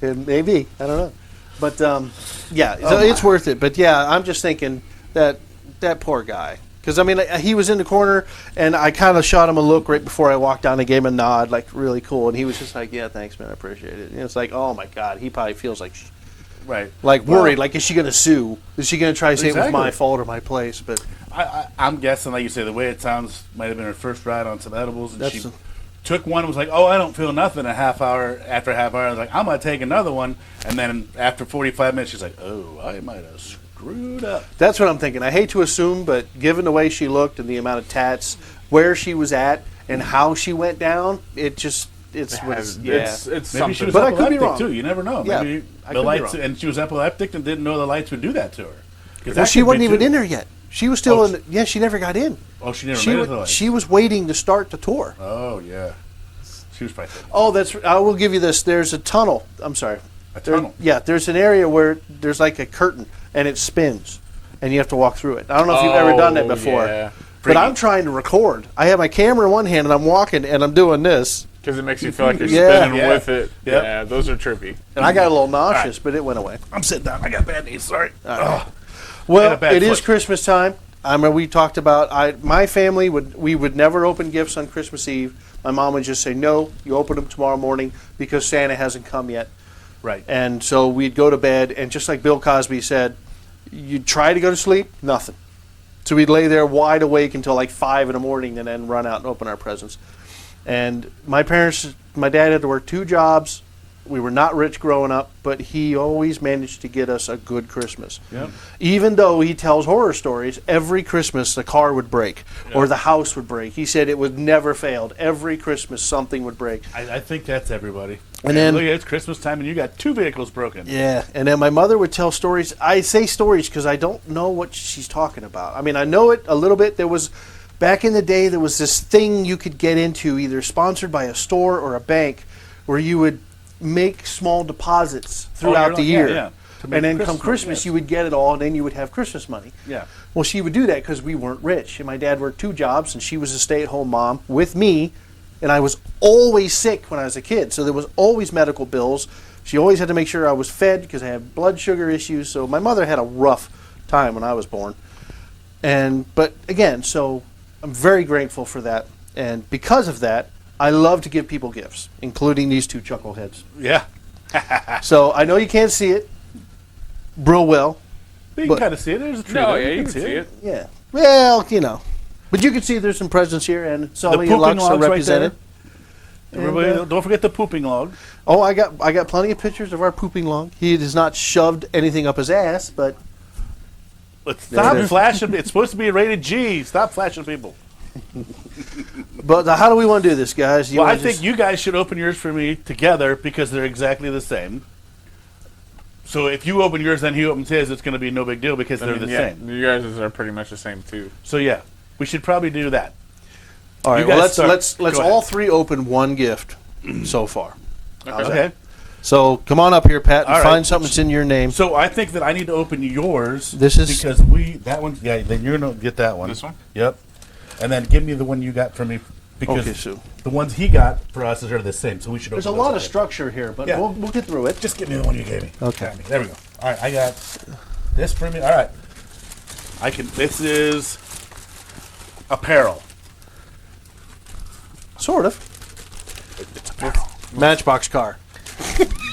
Maybe. I don't know. But, so it's worth it. But, I'm just thinking that poor guy. Because, I mean, he was in the corner, and I kind of shot him a look right before I walked down and gave him a nod, like, really cool. And he was just like, yeah, thanks, man, I appreciate it. And it's like, oh, my God, he probably feels like... Right. Like, worried, like, is she going to sue? Is she going to try to say it was my fault or my place? But I'm guessing, like you say, the way it sounds might have been her first ride on some edibles, and she took one and was like, oh, I don't feel nothing. After a half hour, I was like, I'm going to take another one. And then after 45 minutes, she's like, oh, I might have screwed up. That's what I'm thinking. I hate to assume, but given the way she looked and the amount of tats, where she was at, and how she went down, it's Maybe something. she was But I could be epileptic wrong. too. You never know. Yeah, Maybe I the could be lights, wrong. and she was epileptic and didn't know the lights would do that to her. Well, she wasn't even in there yet. She was still in. She never got in. Oh, she never made it to the lights. She was waiting to start the tour. Oh yeah, she was probably. Oh, I will give you this. There's a tunnel. I'm sorry. A tunnel. There's an area where there's like a curtain and it spins, and you have to walk through it. I don't know if you've ever done that before. Yeah. But I'm trying to record. I have my camera in one hand and I'm walking and I'm doing this. Because it makes you feel like you're Yeah. spinning with it. Yep. Yeah, those are trippy. And I got a little nauseous, but it went away. I'm sitting down. I got bad knees. Sorry. Well, And a bad it is foot. Christmas time. I mean, we talked about my family would never open gifts on Christmas Eve. My mom would just say, no, you open them tomorrow morning because Santa hasn't come yet. Right. And so we'd go to bed, and just like Bill Cosby said, you'd try to go to sleep, nothing. So we'd lay there wide awake until like 5 in the morning and then run out and open our presents. And my dad had to work 2 jobs. We were not rich growing up, but he always managed to get us a good Christmas. Yep. Even though he tells horror stories, every Christmas the car would break or the house would break. He said it would never failed. Every Christmas something would break. I think that's everybody. And then look, it's Christmas time and you got 2 vehicles broken. Yeah, and then my mother would tell stories. I say stories because I don't know what she's talking about. I mean, I know it a little bit. There was back in the day, there was this thing you could get into, either sponsored by a store or a bank, where you would make small deposits throughout the year. Yeah. And then come Christmas, you would get it all, and then you would have Christmas money. Yeah. Well, she would do that because we weren't rich. And my dad worked 2 jobs, and she was a stay-at-home mom with me. And I was always sick when I was a kid. So there was always medical bills. She always had to make sure I was fed because I had blood sugar issues. So my mother had a rough time when I was born. But again, so I'm very grateful for that. And because of that, I love to give people gifts, including these 2 chuckleheads. Yeah. So I know you can't see it real well. You can kind of see it. There's a tree No, there. yeah, you can see it. Yeah. Well, But you can see there's some presents here, and Sully and Lux are represented. Right, everybody, don't forget the pooping log. Oh, I got plenty of pictures of our pooping log. He has not shoved anything up his ass, but Stop flashing. It's supposed to be rated G. Stop flashing people. how do we want to do this, guys? I think you guys should open yours for me together because they're exactly the same. So if you open yours, then he opens his. It's going to be no big deal because they're the same. You guys are pretty much the same too. So yeah, we should probably do that. All right. Well, let's all 3 open 1 gift so far. Okay. So come on up here, Pat, and All right. find something that's in your name. So I think that I need to open yours. This is because that one. Yeah. Then you're gonna get that one. This one? Yep. And then give me the one you got for me because Okay, so the ones he got for us are the same. So we should. there's a open lot those of up. structure here, but Yeah. we'll get through it. Just give me the one you gave me. Okay. There we go. All right, I got this for me. All right. This is apparel. Sort of. It's apparel. Matchbox car.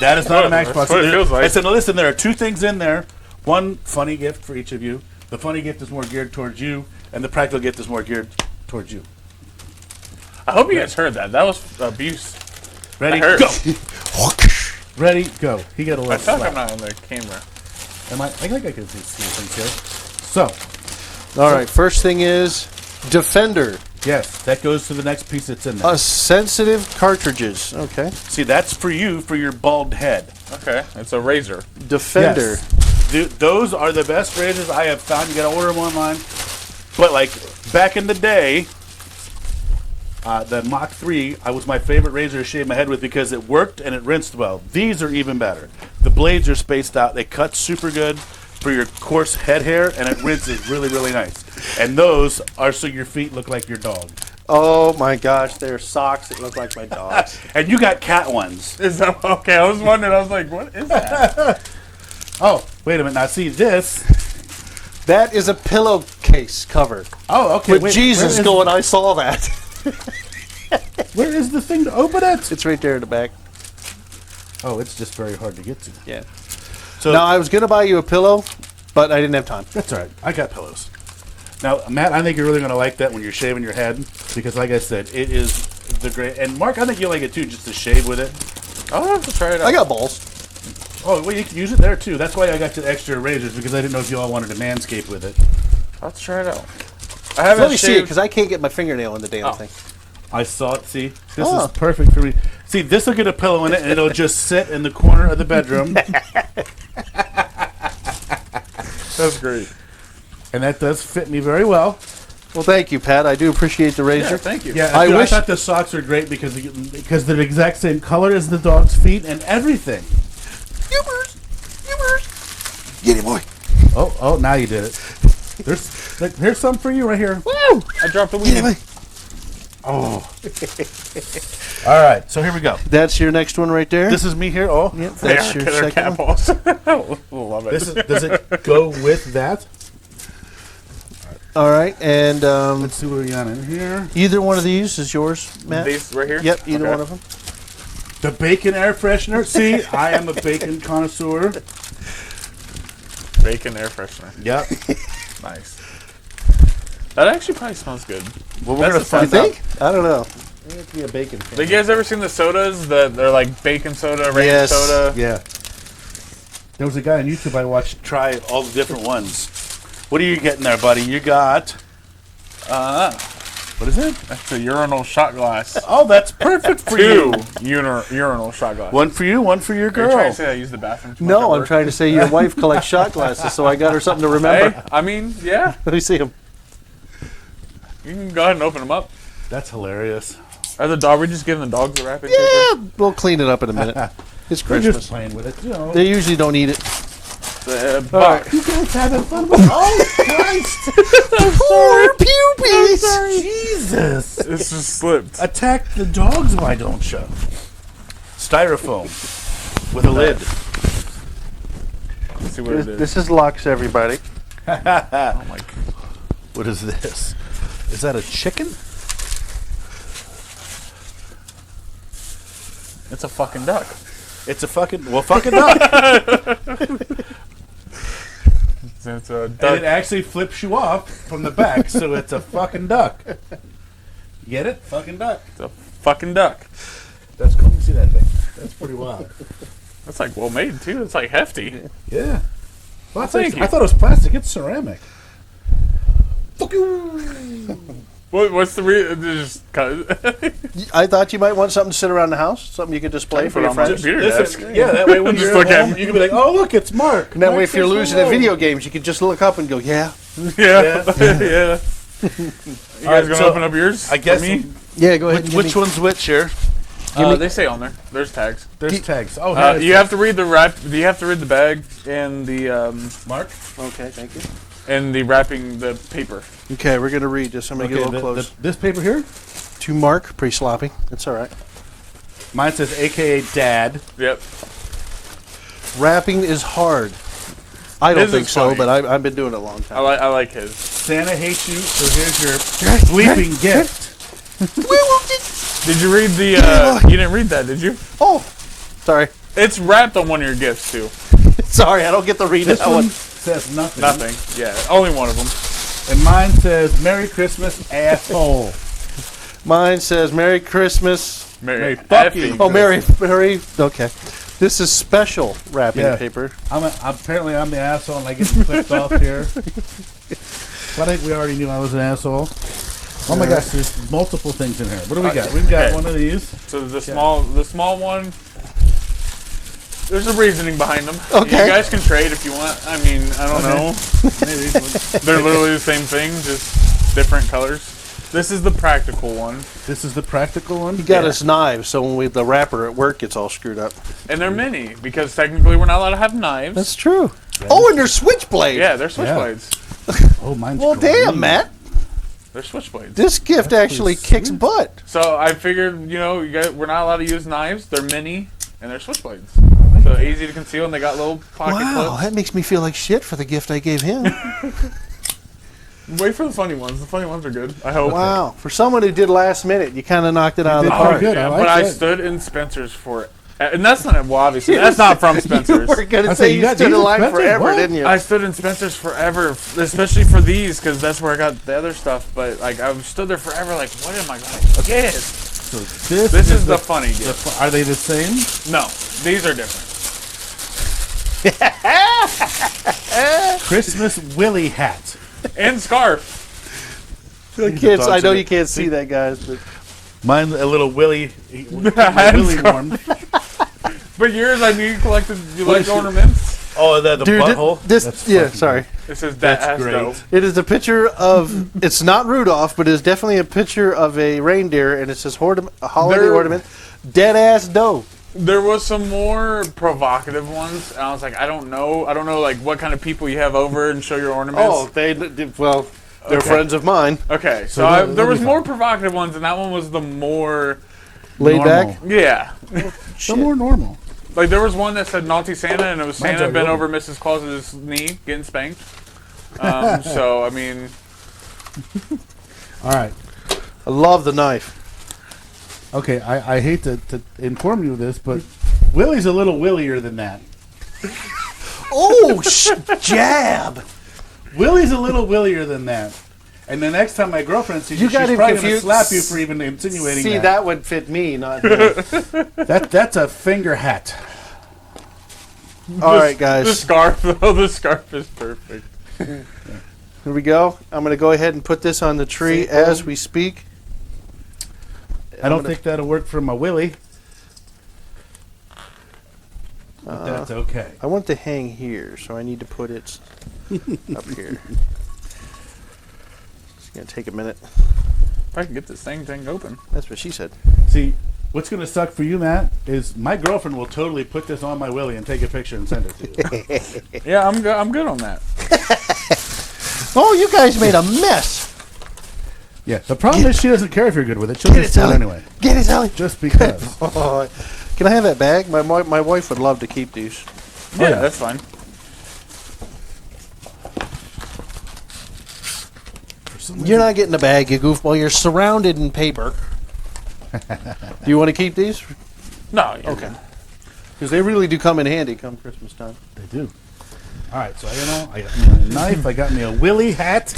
That is not a Matchbox. That's what it feels like. I said, listen, there are 2 things in there. One funny gift for each of you. The funny gift is more geared towards you, and the practical gift is more geared towards you. I hope you guys heard that. That was abuse. Ready? That Go. hurt. Ready? Go. He got a I little feel like slap. I'm not on the camera. I think I can see things here. So, All right. First thing is Defender. yes, that goes to the next piece that's in there. Sensitive cartridges. Okay. See, that's for you for your bald head. Okay, it's a razor. Defender. Yes. Those are the best razors I have found. You got to order them online. But like back in the day, the Mach 3 was my favorite razor to shave my head with because it worked and it rinsed well. These are even better. The blades are spaced out. They cut super good for your coarse head hair, and it rinses really, really nice. And those are so your feet look like your dog. Oh my gosh, they're socks that look like my dog's. And you got cat ones. Is that okay? I was wondering. I was like, what is that? Oh, wait a minute. Now see this. That is a pillowcase cover. Oh, okay. With wait, Jesus going, I saw that. Where is the thing to open it? It's right there in the back. Oh, it's just very hard to get to. Yeah. So Now, I was going to buy you a pillow, but I didn't have time. that's all right. I got pillows. Now, Matt, I think you're really going to like that when you're shaving your head because, like I said, it is the great. And Mark, I think you'll like it too, just to shave with it. I'll have to try it out. I got balls. Oh, well, you can use it there too. That's why I got you the extra razors because I didn't know if you all wanted to manscape with it. I'll have to try it out. I haven't Let me see it, shaved. because I can't get my fingernail in the damn thing. I saw it. See, this Oh. is perfect for me. See, this will get a pillow in it, and it'll just sit in the corner of the bedroom. That's great. And that does fit me very well. Well, thank you, Pat. I do appreciate the razor. Yeah, thank you. Yeah, I I wish- thought the socks were great because they're the exact same color as the dog's feet and everything. Get it, boy. Oh, now you did it. There's some for you right here. Woo! I dropped the Get it, weed. boy. Oh. All right, so here we go. That's your next one right there. This is me here. Oh, Yep, that's your Killer second cat one. balls. Love it. does it go with that? All right, and Let's see what we got in here. either one of these is yours, Matt. These right here? Yep, either Okay. one of them. The bacon air freshener. See, I am a bacon connoisseur. Bacon air freshener. Yep. Nice. That actually probably smells good. Well, we're That's gonna a You find out. think? I don't know. You have to be a bacon fan. Have you guys ever seen the sodas that they're like bacon soda, ranch Yes. soda? Yeah. There was a guy on YouTube I watched try all the different ones. What are you getting there, buddy? You got what is it? That's a urinal shot glass. Oh, that's perfect for Two you. urinal shot glass. One for you, one for your Are you trying girl. to say I use the bathroom too much No, at I'm work? trying to say your wife collects shot glasses, so I got her something to remember. Hey, I mean, yeah. Let me see them. You can go ahead and open them up. That's hilarious. Are we just giving the dogs the wrapping Yeah, paper? we'll clean it up in a minute. It's We're just Christmas. playing with it, you know. They usually don't eat it. Box. You guys having fun with Oh, Christ! Poor puppies. Jesus! This just slipped. Attack the dogs, why don't you? Styrofoam with a lid. Let's see what it is. This is Lux, everybody. Oh my God. What is this? Is that a chicken? It's a fucking duck. It's a fucking duck. It's a And duck. it actually flips you off from the back, so it's a fucking duck. Get it? Fucking duck. It's a fucking duck. That's cool. You see that thing? That's pretty wild. That's like well made too. It's like hefty. Yeah. Well, Thank you. I thought it was plastic. It's ceramic. Fuck you. What's the just I thought you might want something to sit around the house, something you could display for your friends. computer Listen, desk. yeah, that way when Just you're look at at home, me. you can be like, oh, look, it's Mark. And that way, Mark if you're says losing at hello. video games, you could just look up and go, yeah. Yeah. Yeah. You guys Alright, gonna so open up yours? I guess. For me? Yeah, go ahead. Which one's which here? They say on there. There's tags. There's tags. Oh, You have to read the wrap. You have to read the bag and the Mark. Okay, thank you. and the wrapping the paper. Okay, we're going to read this. I'm going to get a little close. This paper here? To Mark, pretty sloppy. That's all right. Mine says AKA Dad. Yep. Wrapping is hard. I don't His think is so, funny. but I've been doing it a long time. I like his. Santa hates you, so here's your sleeping gift. Did you read the? You didn't read that, did you? Oh, sorry. It's wrapped on one of your gifts too. Sorry, I don't get to read This that one one. says nothing. Nothing. Yeah, only one of them. And mine says Merry Christmas, asshole. Mine says Merry Christmas. Merry fucking- Oh, Merry. Okay. This is special wrapping paper. Apparently I'm the asshole and I get clipped off here. But I think we already knew I was an asshole. Oh my gosh, there's multiple things in here. What do we got? We've got one of these. So the small one. There's a reasoning behind them. Okay. You guys can trade if you want. I mean, I don't know. Maybe. They're literally the same thing, just different colors. This is the practical one, This is the practical one. He got us knives, so when the wrapper at work gets all screwed up. and they're mini because technically we're not allowed to have knives. That's true. Oh, and they're switchblade. Yeah, they're switchblades. Oh, mine's Well, green. damn, Matt. They're switchblades. This gift actually kicks butt. So I figured, we're not allowed to use knives. They're mini and they're switchblades. So easy to conceal, and they got little pocket Wow, clips. that makes me feel like shit for the gift I gave him. Wait for the funny ones. The funny ones are good. I hope. Wow. For someone who did last minute, you kind of knocked it out of the did park. pretty good. I like but I that. stood in Spencer's for, and that's not obviously that's not from Spencer's. We're going I to say, say you you got stood in these at line Spencer's? forever, What? didn't you? I stood in Spencer's forever, especially for these, because that's where I got the other stuff. But like, I stood there forever. Like, what am I going to get? So This is the funny gift. Are they the same? No, these are different. Christmas Willy hat. And scarf. The kids, I know in you it. can't see that, guys, but Mine's a little Willy. Hat and Willy scarf. warm. But yours, I knew you collected. You What like is it? ornaments. Oh, the dude, butthole. this That's yeah, fucking sorry. It says that That's ass great. dope. It is a picture of. It's not Rudolph, but it's definitely a picture of a reindeer, and it says a holiday There- ornament. Dead ass dough. There was some more provocative ones, and I was like, I don't know, like what kind of people you have over and show your ornaments. Oh, they're Okay. friends of mine. Okay, so that'll there was be more provocative ones, and that one was the more, Laid Normal. back. yeah. So more normal. Like there was one that said "Naughty Santa," and it was Mine's Santa already bent over. over Mrs. Claus's knee, getting spanked. So I mean, All right. I love the knife. Okay, I hate to inform you of this, but Willy's a little willier than that. Oh, jab! Willy's a little willier than that. And the next time my girlfriend sees you, You got she's him probably going to confused. slap you for even insinuating See, that. that would fit me, not him. That's a finger hat. All right, the guys. scarf though, the scarf is perfect. Here we go. I'm going to go ahead and put this on the tree as we speak. I don't think that'll work for my Willy. But that's okay. I want to hang here, so I need to put it up here. It's going to take a minute. If I can get this thing open. That's what she said. See, what's going to suck for you, Matt, is my girlfriend will totally put this on my willy and take a picture and send it to you. Yeah, I'm good on that. Oh, you guys made a mess. Yeah, the problem is she doesn't care if you're good with it. She'll just do it anyway. Get it, Sally. Just because. Oh, can I have that bag? My wife would love to keep these. Yeah, that's fine. You're not getting a bag, you goofball. You're surrounded in paper. Do you want to keep these? No, Okay. Because they really do come in handy come Christmas time. They do. All right, so I got me a knife. I got me a willy hat.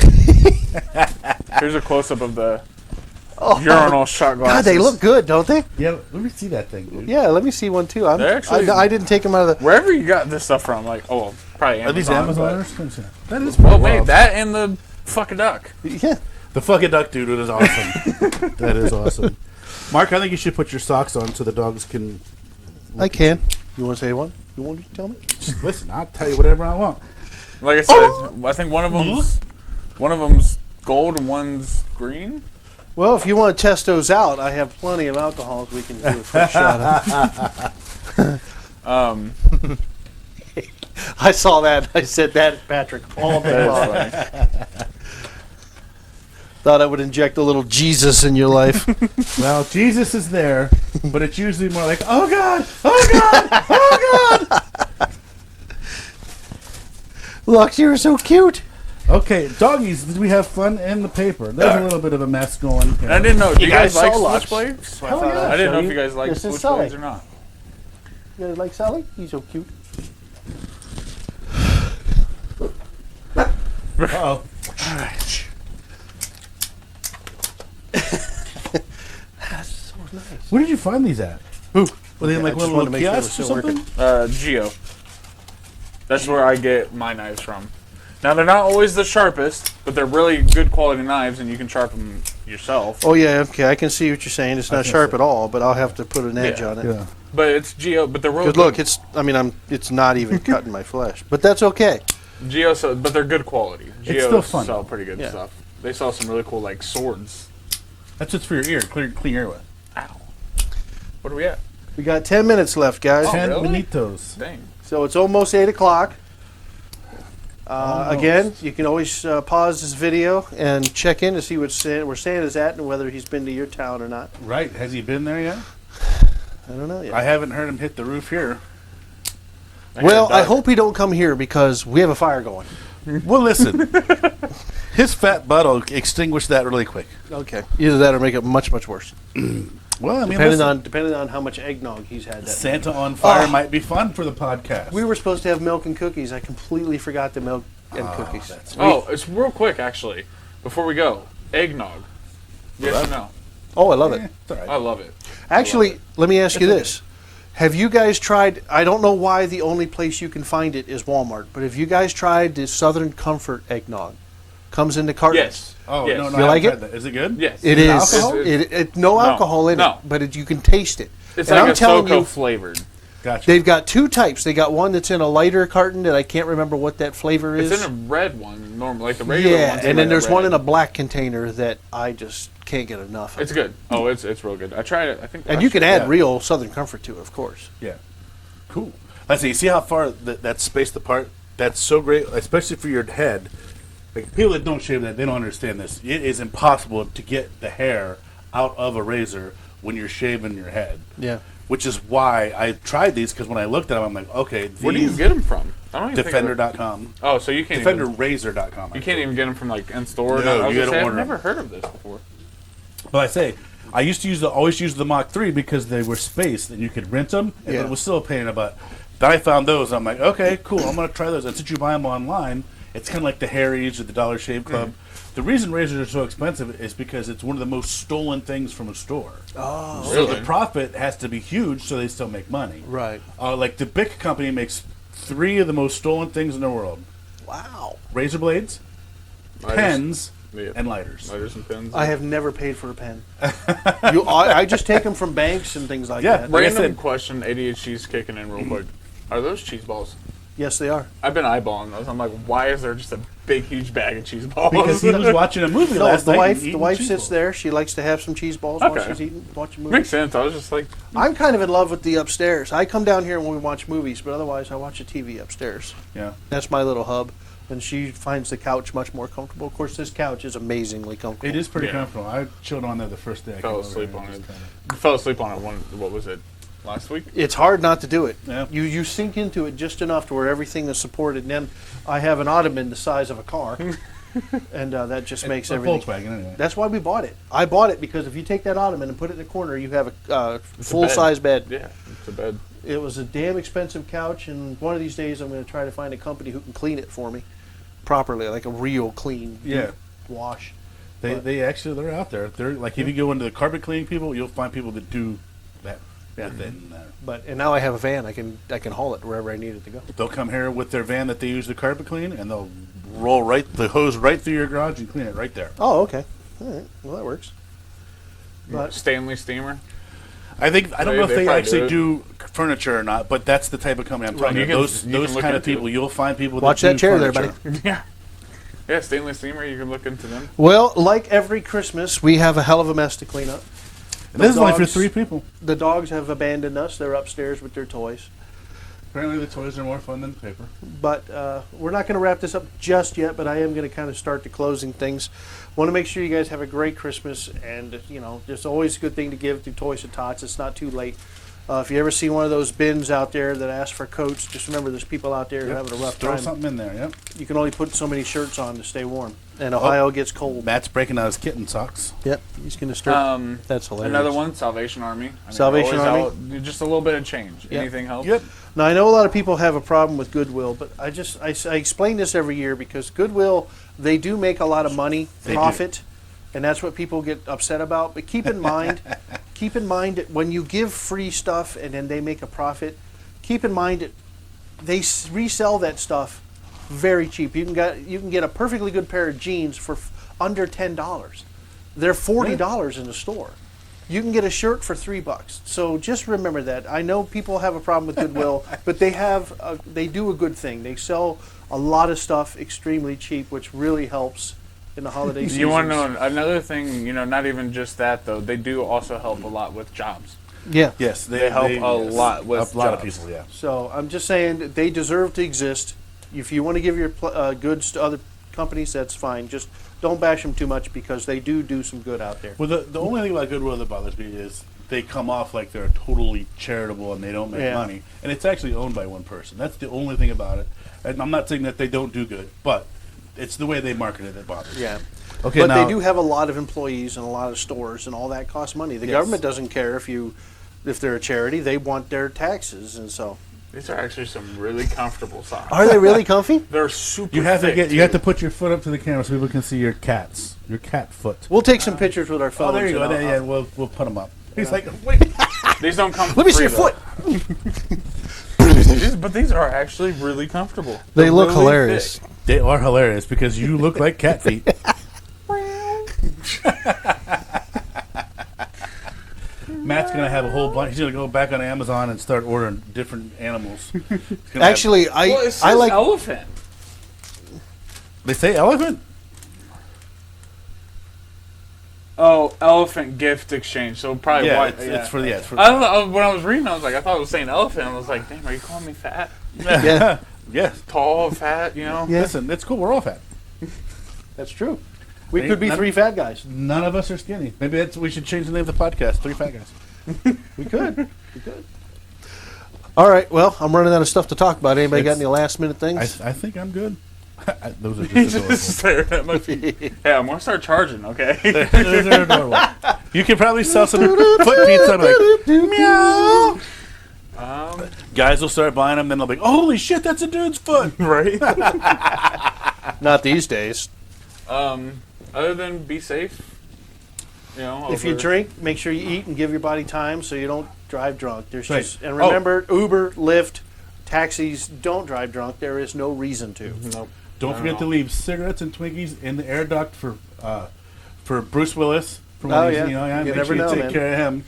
Here's a close-up of the urinal shot glasses. God, they look good, don't they? Yeah, let me see that thing, dude. Yeah, let me see one too. They're actually- I didn't take them out of the. Wherever you got this stuff from, like, oh, probably Amazon. Are these Amazoners? That is Well, pretty mate, wild. that and the fucking duck. Yeah. The fucking duck, dude, it is awesome. That is awesome. Mark, I think you should put your socks on so the dogs can... I can. You want to say one? You want to tell me? Just listen, I'll tell you whatever I want. Like I said, I think one of them's gold and one's green. Well, if you want to test those out, I have plenty of alcohols we can do a quick shot of. I saw that. I said that, Patrick, all day long. That's funny. Thought I would inject a little Jesus in your life. Well, Jesus is there, but it's usually more like, oh God, oh God, oh God. Lux, you're so cute. Okay, doggies, did we have fun in the paper? There's a little bit of a mess going. And I didn't know. Do you guys like saw Lux. switchblades? Hell yeah. I didn't know if So you guys like this is Sully. switchblades or not. You guys like Sally? He's so cute. Uh-oh. That's so nice. Where did you find these at? Who? Were they in like I just one wanted of to the make sure it was kiosks or still something? working. Geo. That's where I get my knives from. Now, they're not always the sharpest, but they're really good quality knives, and you can sharpen them yourself. Oh, yeah, okay. I can see what you're saying. It's not think sharp so. at all, but I'll have to put an edge Yeah. on it. Yeah. But it's Geo, but they're really Because look, it's not even cutting my flesh. But that's okay. Geo, but they're good quality. Geo still fun, sell though. pretty good Yeah. stuff. They sell some really cool, like, swords. That's what's for your ear. Clean ear with. Ow. What are we at? We got 10 minutes left, guys. Oh, 10 really? Bonitos. Dang. So it's almost 8 o'clock. Almost. Again, you can always pause this video and check in to see where Santa's at and whether he's been to your town or not. Right. Has he been there yet? I don't know yet. I haven't heard him hit the roof here. Well, I duck. hope he don't come here because we have a fire going. Well, listen. His fat butt will extinguish that really quick. Okay. Either that or make it much, much worse. Well, I mean, Depending on how much eggnog he's had that day. Santa on fire Oh. might be fun for the podcast. We were supposed to have milk and cookies. I completely forgot the milk and cookies. Oh, it's real quick, actually. Before we go, eggnog. Yes or no? Oh, I love it. It's all right. I love it. Actually, let me ask you this. Have you guys tried, I don't know why the only place you can find it is Walmart, but have you guys tried the Southern Comfort eggnog? Comes in the cartons. Yes. Oh, yes. no, no. You I like haven't it? tried that. Is it good? Yes. It Is it is. alcohol? No No. alcohol in No. it, but you can taste it. It's And like I'm a telling SoCo you, flavored. Gotcha. they've got two types. They got one that's in a lighter carton that I can't remember what that flavor is. It's in a red one, normal, like the regular Yeah, ones. and then there's one in a. a black container that I just can't get enough of. It's good. Oh, it's real good. I tried it. I think. And last you can year. add yeah. real Southern Comfort to it, of course. Yeah. Cool. Let's see. See how far that's spaced apart? That's so great, especially for your head. Like people that don't shave that, they don't understand this. It is impossible to get the hair out of a razor when you're shaving your head. Yeah. Which is why I tried these, because when I looked at them, I'm like, okay, these Where do you get them from? I don't even think of it. Defender.com. Oh, so you can't. Even, DefenderRazor.com. you can't even get them from like in store. No, I was you gonna gotta say, I've order 'em. never heard of this before. But I say, I used to always use the Mach 3 because they were spaced and you could rinse them, and Yeah. it was still a pain in the butt. Then I found those. I'm like, okay, cool. I'm gonna try those. And since you buy them online, it's kind of like the Harry's or the Dollar Shave Club. The reason razors are so expensive is because it's one of the most stolen things from a store. Oh. So Really? the profit has to be huge, so they still make money. Right. Like the Bic company makes 3 of the most stolen things in the world: Wow. razor blades, pens, Yeah. and lighters. Lighters and pens. I have never paid for a pen. I just take them from banks and things like Yeah. that. Like I Random said- question. ADHD's kicking in real quick. Are those cheese balls? Yes, they are. I've been eyeballing those. I'm like, why is there just a big, huge bag of cheese balls? Because he was watching a movie No, last the night. wife. and The eating wife cheese sits balls. there. She likes to have some cheese balls while Okay. she's watching movies. Makes sense. I was just like, I'm kind of in love with the upstairs. I come down here when we watch movies, but otherwise I watch a TV upstairs. Yeah. That's my little hub, and she finds the couch much more comfortable. Of course, this couch is amazingly comfortable. It is pretty Yeah. comfortable. I chilled on there the first day I fell came over asleep here on and it. just Fell asleep on it. What was it? Last week? It's hard not to do it. Yeah. You sink into it just enough to where everything is supported. And then I have an ottoman the size of a car, and that just makes It's a everything. Volkswagen anyway. That's why we bought it. I bought it because if you take that ottoman and put it in the corner, you have a full-size bed. Yeah, it's a bed. It was a damn expensive couch, and one of these days I'm going to try to find a company who can clean it for me properly, like a real clean Yeah. wash. They actually they're out there. They're like if you go into the carpet cleaning people, you'll find people that do that. And now I have a van. I can haul it wherever I need it to go. They'll come here with their van that they use to carpet clean, and they'll roll the hose right through your garage and clean it right there. Oh, okay. All right. Well, that works. But Stanley steamer. I don't know if They they probably actually do do furniture or not, but that's the type of company I'm talking You about. can- Those you can those look kind of into people, it. you'll find people watch that that do chair there, furniture. buddy. Yeah. Yeah, Stanley steamer. You can look into them. Well, like every Christmas, we have a hell of a mess to clean up. And this is only for dogs- 3 people. The dogs have abandoned us. They're upstairs with their toys. Apparently, the toys are more fun than paper. But we're not going to wrap this up just yet, but I am going to kind of start the closing things. Want to make sure you guys have a great Christmas, and, there's always a good thing to give to Toys and Tots. It's not too late. If you ever see one of those bins out there that ask for coats, just remember there's people out there who are having a rough Throw time. something in there, yep. You can only put so many shirts on to stay warm. And Ohio gets cold. Matt's breaking out his kitten socks. Yep, he's going to start. That's hilarious. Another one, Salvation Army. Salvation always Army? out- just a little bit of change. Yep. Anything helps. Yep. Now, I know a lot of people have a problem with Goodwill, but I explain this every year because Goodwill, they do make a lot of money, They do. profit, and that's what people get upset about. But keep in mind that when you give free stuff and then they make a profit, keep in mind that they resell that stuff very cheap. You can get a perfectly good pair of jeans for under $10. They're $40 in the store. You can get a shirt for $3. So just remember that. I know people have a problem with Goodwill, but they do a good thing. They sell a lot of stuff extremely cheap, which really helps in the holiday season. You want to know another thing? Not even just that though. They do also help a lot with jobs. Yeah. Yes, They help a lot with a lot of jobs. people, yeah. So I'm just saying that they deserve to exist. If you want to give your goods to other companies, that's fine. Just don't bash them too much because they do some good out there. Well, the only thing about Goodwill that bothers me is they come off like they're totally charitable and they don't make Yeah. money. And it's actually owned by one person. That's the only thing about it. And I'm not saying that they don't do good, but it's the way they market it that bothers me. Yeah. Okay, But now, they do have a lot of employees and a lot of stores, and all that costs money. The Yes. government doesn't care if they're a charity. They want their taxes, and so. These are actually some really comfortable socks. Are they really comfy? They're super. you have to thick, you have too. to put your foot up to the camera so people can see your cat foot. We'll take some pictures with our Oh, phones. there you go. and There, I'll- yeah, we'll put them up. He's like, wait. These don't come. Let me see free, your though. foot. But these are actually really comfortable. They They're look really hilarious. thick. They are hilarious because you look like cat feet. Matt's gonna have a whole bunch. He's gonna go back on Amazon and start ordering different animals. He's gonna have- Actually, Well, it says I like. elephant. they say elephant. Oh, elephant gift exchange. So probably Yeah, white. it's for the. Yeah, it's for, I don't know, when I was reading, I thought it was saying elephant. I was like, damn, are you calling me fat? Yeah. yes. Tall, fat, Yeah. Listen, it's cool. We're all fat. That's true. We Ain't could be none- 3 fat guys. None of us are skinny. Maybe we should change the name of the podcast. 3 Fat Guys. We could. We could. All right. Well, I'm running out of stuff to talk about. Anybody got It's- any last minute I things? think I'm good. Those are He's just just staring at my feet. Hey, I'm gonna start charging, okay? adorable. Those are adorable. You could probably sell some foot pizza. I'm like, meow. Guys will start buying them, then they'll be, holy shit, that's a dude's foot. Right. Not these days. Other than be safe, If you over- drink, make sure you eat and give your body time so you don't drive drunk. There's Right. just and remember, Uber, Lyft, taxis don't drive drunk. There is no reason to. Nope. Don't forget to leave cigarettes and Twinkies in the air duct for Bruce Willis. For Oh, when yeah. he's, You make never sure you know, take man. care of him.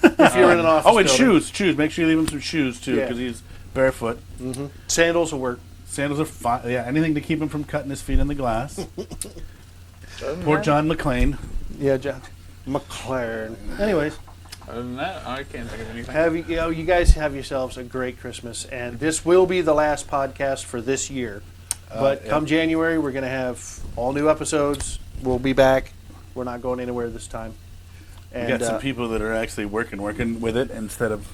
If you're in an office. Oh, and building. shoes. Make sure you leave him some shoes, too, Yeah. because he's barefoot. Mm-hmm. Sandals will work. Sandals are fine. Yeah, anything to keep him from cutting his feet in the glass. Poor John McClane. Yeah, John McLaren. Anyways, Other than that, I can't think of anything. you guys have yourselves a great Christmas, and this will be the last podcast for this year. But come January, we're going to have all new episodes. We'll be back. We're not going anywhere this time. And We got some people that are actually working with it instead of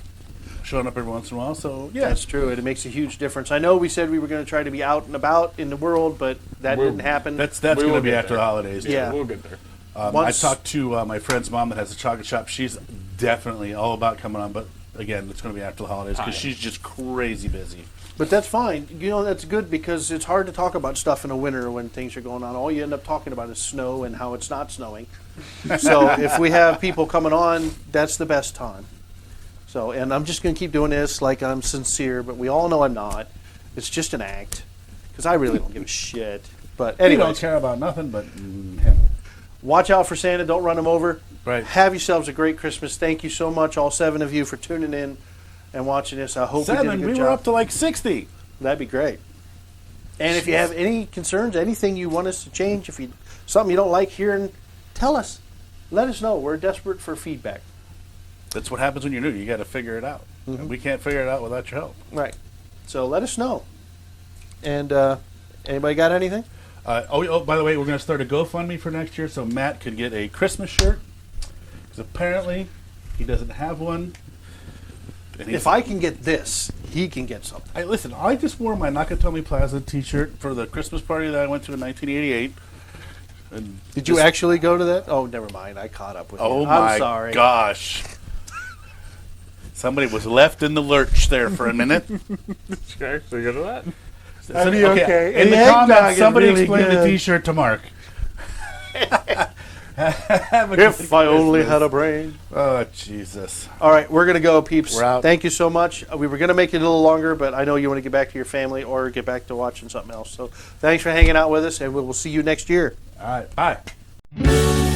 showing up every once in a while. So yeah, that's true. It makes a huge difference. I know we said we were going to try to be out and about in the world, but that didn't happen. that's going to be after the holidays. Yeah. We'll get there. I talked to my friend's mom that has a chocolate shop. She's definitely all about coming on, but again, it's going to be after the holidays because she's just crazy busy. But that's fine. You know, that's good because it's hard to talk about stuff in the winter when things are going on. All you end up talking about is snow and how it's not snowing. So if we have people coming on, that's the best time. So, and I'm just going to keep doing this like I'm sincere, but we all know I'm not. It's just an act because I really don't give a shit. But anyway, You don't care about nothing but him. Watch out for Santa. Don't run him over. Right. Have yourselves a great Christmas. Thank you so much, all 7 of you, for tuning in and watching this. I hope we did a good job. We were up to like 60. That'd be great. And if you have any concerns, anything you want us to change, if you something you don't like hearing, tell us. Let us know. We're desperate for feedback. That's what happens when you're new. You got to figure it out. Mm-hmm. And we can't figure it out without your help. Right. So let us know. And anybody got anything? By the way, we're going to start a GoFundMe for next year so Matt could get a Christmas shirt. Because apparently he doesn't have one. If I can get this, he can get something. Listen, I just wore my Nakatomi Plaza T-shirt for the Christmas party that I went to in 1988. And Did you actually go to that? Oh, never mind. I caught up with you. Oh I'm my sorry. gosh. Somebody was left in the lurch there for a minute. Okay, so you go to that. That'd be okay. In And the the eggnog comments, is somebody really explain the good. T-shirt to Mark. If I only had a brain. Oh, Jesus. All right, we're going to go, peeps. We're out. Thank you so much. We were going to make it a little longer, but I know you want to get back to your family or get back to watching something else. So thanks for hanging out with us, and we will see you next year. All right, bye.